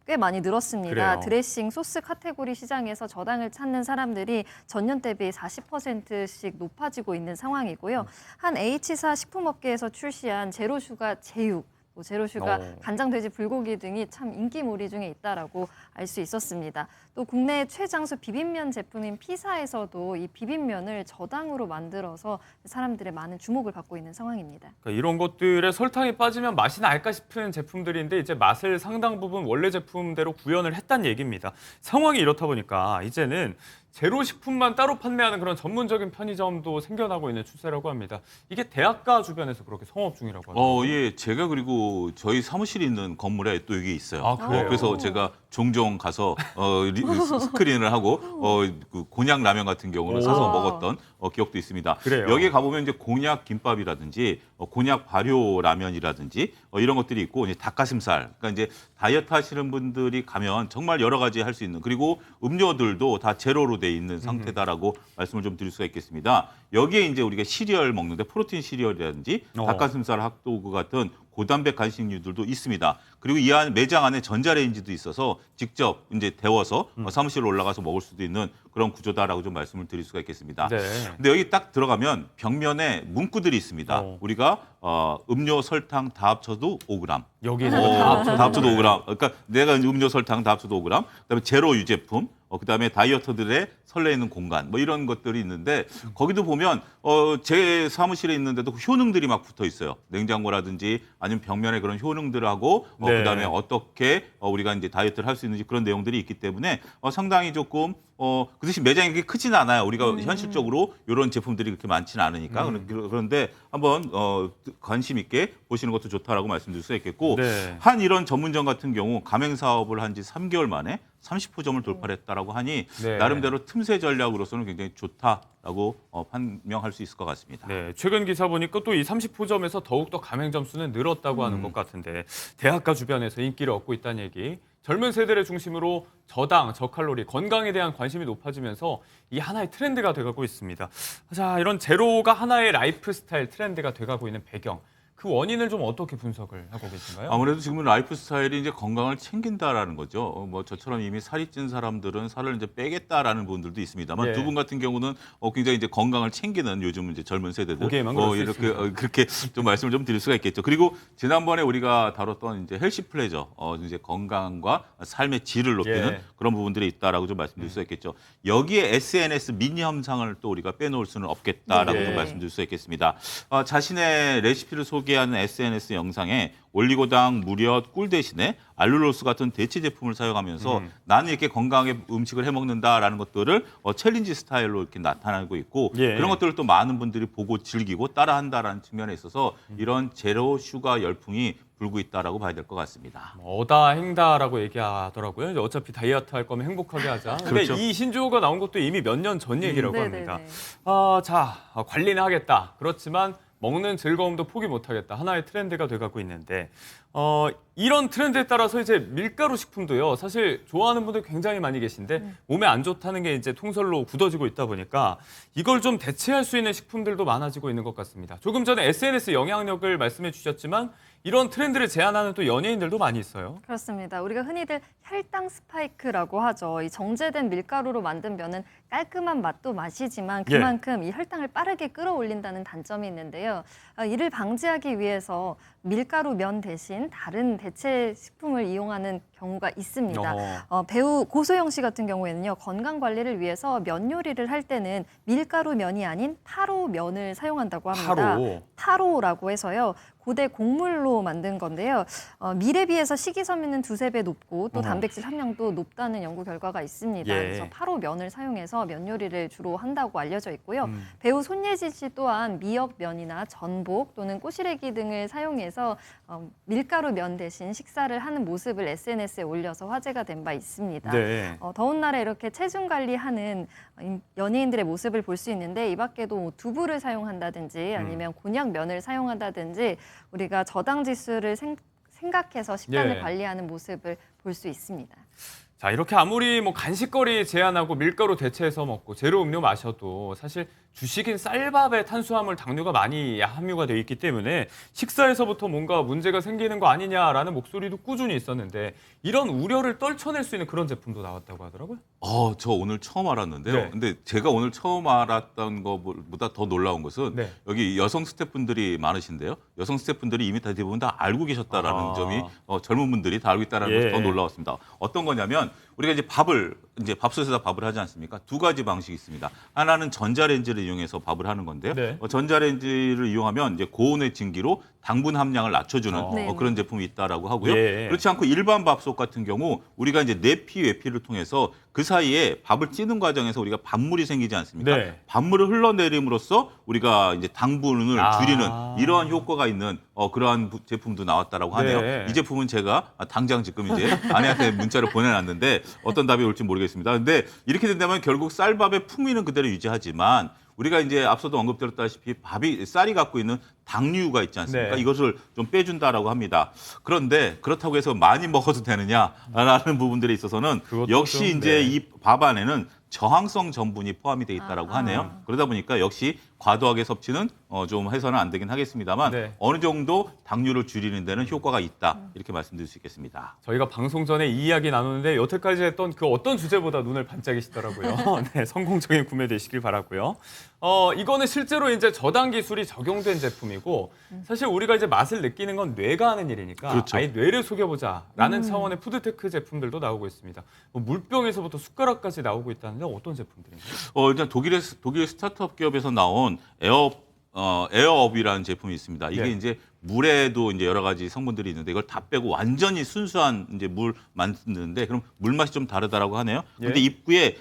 꽤 많이 늘었습니다. 그래요. 드레싱, 소스 카테고리 시장에서 저당을 찾는 사람들이 전년 대비 40%씩 높아지고 있는 상황이고요. 한 H사 식품업계에서 출시한 제로슈가 제육, 또 제로슈가 간장, 돼지, 불고기 등이 참 인기몰이 중에 있다라고 알 수 있었습니다. 또 국내 최장수 비빔면 제품인 피사에서도 이 비빔면을 저당으로 만들어서 사람들의 많은 주목을 받고 있는 상황입니다. 그러니까 이런 것들에 설탕이 빠지면 맛이 날까 싶은 제품들인데 이제 맛을 상당 부분 원래 제품대로 구현을 했다는 얘기입니다. 상황이 이렇다 보니까 이제는 제로 식품만 따로 판매하는 그런 전문적인 편의점도 생겨나고 있는 추세라고 합니다. 이게 대학가 주변에서 그렇게 성업 중이라고 합니다. 예, 제가 그리고 저희 사무실이 있는 건물에 또 이게 있어요. 아, 그래요? 그래서 제가 종종 가서 스크린을 하고 그 곤약 라면 같은 경우는 사서 먹었던 기억도 있습니다. 그래요? 여기 가보면 이제 곤약 김밥이라든지 곤약 발효 라면이라든지 이런 것들이 있고 이제 닭가슴살. 그러니까 이제 다이어트 하시는 분들이 가면 정말 여러 가지 할 수 있는 그리고 음료들도 다 제로로 돼 있는 상태다라고 말씀을 좀 드릴 수가 있겠습니다. 여기에 이제 우리가 시리얼 먹는데 프로틴 시리얼이라든지 닭가슴살 핫도그 같은 고단백 간식류들도 있습니다. 그리고 이 매장 안에 전자레인지도 있어서 직접 이제 데워서 사무실로 올라가서 먹을 수도 있는 그런 구조다라고 좀 말씀을 드릴 수가 있겠습니다. 네. 근데 여기 딱 들어가면 벽면에 문구들이 있습니다. 우리가 음료, 설탕 다 합쳐도 5g. 여기는 다 합쳐도 5g. 그러니까 내가 음료, 설탕 다 합쳐도 5g. 그다음에 제로 유제품. 그다음에 다이어터들의 설레이는 공간 뭐 이런 것들이 있는데 거기도 보면 제 사무실에 있는데도 효능들이 막 붙어 있어요. 냉장고라든지 아니면 벽면에 그런 효능들하고 네. 그다음에 어떻게 우리가 이제 다이어트를 할 수 있는지 그런 내용들이 있기 때문에 상당히 조금 그 대신 매장이 그렇게 크지는 않아요. 우리가 현실적으로 이런 제품들이 그렇게 많지는 않으니까 그런데 한번 관심 있게 보시는 것도 좋다라고 말씀드릴 수 있겠고 네. 한 이런 전문점 같은 경우 가맹 사업을 한 지 3개월 만에 30호점을 돌파를 했다라고 하니 네. 나름대로 틈새 전략으로서는 굉장히 좋다라고 판명할 수 있을 것 같습니다. 네, 최근 기사 보니까 또 이 30호점에서 더욱더 가맹점 수는 늘었다고 하는 것 같은데 대학가 주변에서 인기를 얻고 있다는 얘기. 젊은 세대를 중심으로 저당, 저칼로리, 건강에 대한 관심이 높아지면서 이 하나의 트렌드가 돼가고 있습니다. 자, 이런 제로가 하나의 라이프 스타일 트렌드가 돼가고 있는 배경. 그 원인을 좀 어떻게 분석을 하고 계신가요? 아무래도 지금은 라이프 스타일이 이제 건강을 챙긴다라는 거죠. 뭐 저처럼 이미 살이 찐 사람들은 살을 이제 빼겠다라는 분들도 있습니다만 네. 두 분 같은 경우는 굉장히 이제 건강을 챙기는 요즘 이제 젊은 세대들 보기에만 그럴 수 이렇게 있습니다. 그렇게 좀 말씀을 좀 드릴 수가 있겠죠. 그리고 지난번에 우리가 다뤘던 이제 헬시 플레저 이제 건강과 삶의 질을 높이는 예. 그런 부분들이 있다라고 좀 말씀드릴 수가 있겠죠. 여기에 SNS 미니 현상을 또 우리가 빼놓을 수는 없겠다라고 네. 좀 말씀드릴 수가 있겠습니다. 자신의 레시피를 소개하는 SNS 영상에 올리고당, 무렵, 꿀 대신에 알룰로스 같은 대체 제품을 사용하면서 나는 이렇게 건강하게 음식을 해먹는다라는 것들을 챌린지 스타일로 이렇게 나타나고 있고 예. 그런 것들을 또 많은 분들이 보고 즐기고 따라한다라는 측면에 있어서 이런 제로 슈가 열풍이 불고 있다라고 봐야 될 것 같습니다. 어다 행다라고 얘기하더라고요. 이제 어차피 다이어트 할 거면 행복하게 하자. 근데 그렇죠. 이 신조어가 나온 것도 이미 몇 년 전 얘기라고 네네네. 합니다. 자, 관리는 하겠다. 그렇지만 먹는 즐거움도 포기 못하겠다. 하나의 트렌드가 돼가고 있는데 이런 트렌드에 따라서 이제 밀가루 식품도요. 사실 좋아하는 분들 굉장히 많이 계신데 몸에 안 좋다는 게 이제 통설로 굳어지고 있다 보니까 이걸 좀 대체할 수 있는 식품들도 많아지고 있는 것 같습니다. 조금 전에 SNS 영향력을 말씀해 주셨지만 이런 트렌드를 제안하는 또 연예인들도 많이 있어요. 그렇습니다. 우리가 흔히들 혈당 스파이크라고 하죠. 이 정제된 밀가루로 만든 면은 깔끔한 맛도 맛이지만 그만큼 이 혈당을 빠르게 끌어올린다는 단점이 있는데요. 이를 방지하기 위해서 밀가루 면 대신 다른 대체 식품을 이용하는 경우가 있습니다. 배우 고소영 씨 같은 경우에는요, 건강 관리를 위해서 면 요리를 할 때는 밀가루 면이 아닌 타로 면을 사용한다고 합니다. 타로라고 해서요. 고대 곡물로 만든 건데요. 밀에 비해서 식이섬유는 2~3배 높고 또 단백질 함량도 높다는 연구 결과가 있습니다. 예. 그래서 타로 면을 사용해서 면 요리를 주로 한다고 알려져 있고요. 배우 손예진 씨 또한 미역면이나 전복 또는 꼬시래기 등을 사용해서 밀가루 면 대신 식사를 하는 모습을 SNS에 올려서 화제가 된 바 있습니다. 네. 더운 날에 이렇게 체중 관리하는 연예인들의 모습을 볼 수 있는데 이 밖에도 뭐 두부를 사용한다든지 아니면 곤약면을 사용한다든지 우리가 저당 지수를 생각해서 식단을 예. 관리하는 모습을 볼 수 있습니다. 자, 이렇게 아무리 뭐 간식거리 제한하고 밀가루 대체해서 먹고 제로 음료 마셔도 사실 주식인 쌀밥에 탄수화물, 당류가 많이 함유가 되어 있기 때문에 식사에서부터 뭔가 문제가 생기는 거 아니냐라는 목소리도 꾸준히 있었는데 이런 우려를 떨쳐낼 수 있는 그런 제품도 나왔다고 하더라고요. 저 오늘 처음 알았는데요. 네. 근데 제가 오늘 처음 알았던 것보다 더 놀라운 것은 네. 여기 여성 스태프분들이 많으신데요. 여성 스태프분들이 이미 대부분 다 알고 계셨다라는 점이 젊은 분들이 다 알고 있다라는 예. 것이 더 놀라웠습니다. 어떤 거냐면 우리가 이제 밥솥에다 밥을 하지 않습니까? 두 가지 방식이 있습니다. 하나는 전자레인지를 이용해서 밥을 하는 건데요. 네. 전자레인지를 이용하면 이제 고온의 진기로 당분 함량을 낮춰주는 네. 그런 제품이 있다라고 하고요. 예. 그렇지 않고 일반 밥솥 같은 경우 우리가 이제 내피 외피를 통해서 그 사이에 밥을 찌는 과정에서 우리가 밥물이 생기지 않습니까? 네. 밥물을 흘러내림으로써 우리가 이제 당분을 줄이는 이러한 효과가 있는 그러한 제품도 나왔다라고 하네요. 네. 이 제품은 제가 당장 지금 이제 아내한테 문자를 보내놨는데 어떤 답이 올지 모르겠습니다. 근데 이렇게 된다면 결국 쌀밥의 풍미는 그대로 유지하지만 우리가 이제 앞서도 언급드렸다시피 쌀이 갖고 있는 당류가 있지 않습니까? 네. 이것을 좀 빼준다라고 합니다. 그런데 그렇다고 해서 많이 먹어도 되느냐라는 부분들에 있어서는 역시 좀, 이제 네. 이 밥 안에는 저항성 전분이 포함이 돼 있다라고 하네요. 그러다 보니까 역시 과도하게 섭취는 좀 해서는 안 되긴 하겠습니다만 네. 어느 정도 당류를 줄이는 데는 효과가 있다 이렇게 말씀드릴 수 있겠습니다. 저희가 방송 전에 이 이야기 나누는데 여태까지 했던 그 어떤 주제보다 눈을 반짝이시더라고요. 네, 성공적인 구매 되시길 바라고요. 이거는 실제로 이제 저당 기술이 적용된 제품이고 사실 우리가 이제 맛을 느끼는 건 뇌가 하는 일이니까 그렇죠. 아예 뇌를 속여보자라는 차원의 푸드테크 제품들도 나오고 있습니다. 뭐 물병에서부터 숟가락까지 나오고 있다는데 어떤 제품들인가요? 일단 독일 스타트업 기업에서 나온 에어업이라는 제품이 있습니다. 이게 네. 이제 물에도 이제 여러 가지 성분들이 있는데 이걸 다 빼고 완전히 순수한 이제 물 만드는데 그럼 물 맛이 좀 다르다라고 하네요. 근데 예. 입구에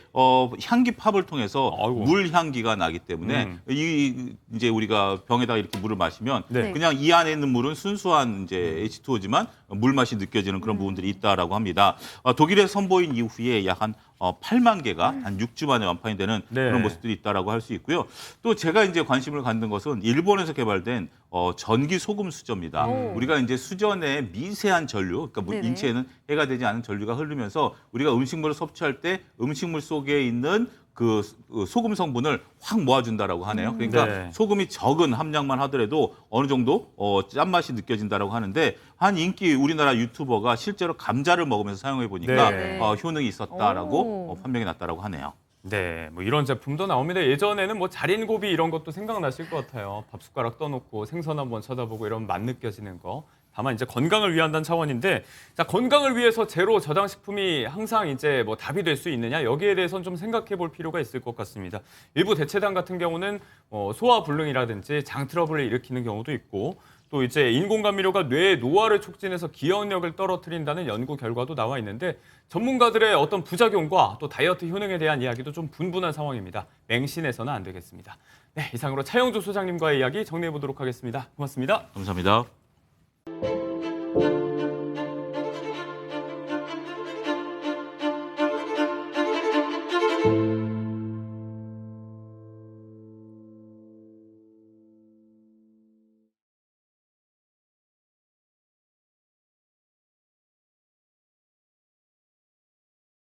향기 팝을 통해서 아이고. 물 향기가 나기 때문에 이제 우리가 병에다가 이렇게 물을 마시면 네. 그냥 이 안에 있는 물은 순수한 이제 H2O지만 물 맛이 느껴지는 그런 부분들이 있다라고 합니다. 독일에 선보인 이후에 약 한 8만 개가 한 6주 만에 완판이 되는 네. 그런 모습들이 있다라고 할 수 있고요. 또 제가 이제 관심을 갖는 것은 일본에서 개발된 전기 소금 수저입니다. 우리가 이제 수전에 미세한 전류, 그러니까 네네. 인체에는 해가 되지 않은 전류가 흐르면서 우리가 음식물을 섭취할 때 음식물 속에 있는 그 소금 성분을 확 모아준다라고 하네요. 그러니까 네. 소금이 적은 함량만 하더라도 어느 정도 짠맛이 느껴진다라고 하는데 한 인기 우리나라 유튜버가 실제로 감자를 먹으면서 사용해 보니까 네. 효능이 있었다라고 오. 판명이 났다라고 하네요. 네, 뭐 이런 제품도 나옵니다. 예전에는 뭐 자린고비 이런 것도 생각나실 것 같아요. 밥 숟가락 떠놓고 생선 한번 쳐다보고 이러면 맛 느껴지는 거. 다만 이제 건강을 위한다는 차원인데, 자, 건강을 위해서 제로 저당 식품이 항상 이제 뭐 답이 될 수 있느냐 여기에 대해서는 좀 생각해 볼 필요가 있을 것 같습니다. 일부 대체당 같은 경우는 소화 불능이라든지 장 트러블을 일으키는 경우도 있고. 또 이제 인공감미료가 뇌의 노화를 촉진해서 기억력을 떨어뜨린다는 연구 결과도 나와 있는데 전문가들의 어떤 부작용과 또 다이어트 효능에 대한 이야기도 좀 분분한 상황입니다. 맹신해서는 안 되겠습니다. 네, 이상으로 차영주 소장님과의 이야기 정리해 보도록 하겠습니다. 고맙습니다. 감사합니다.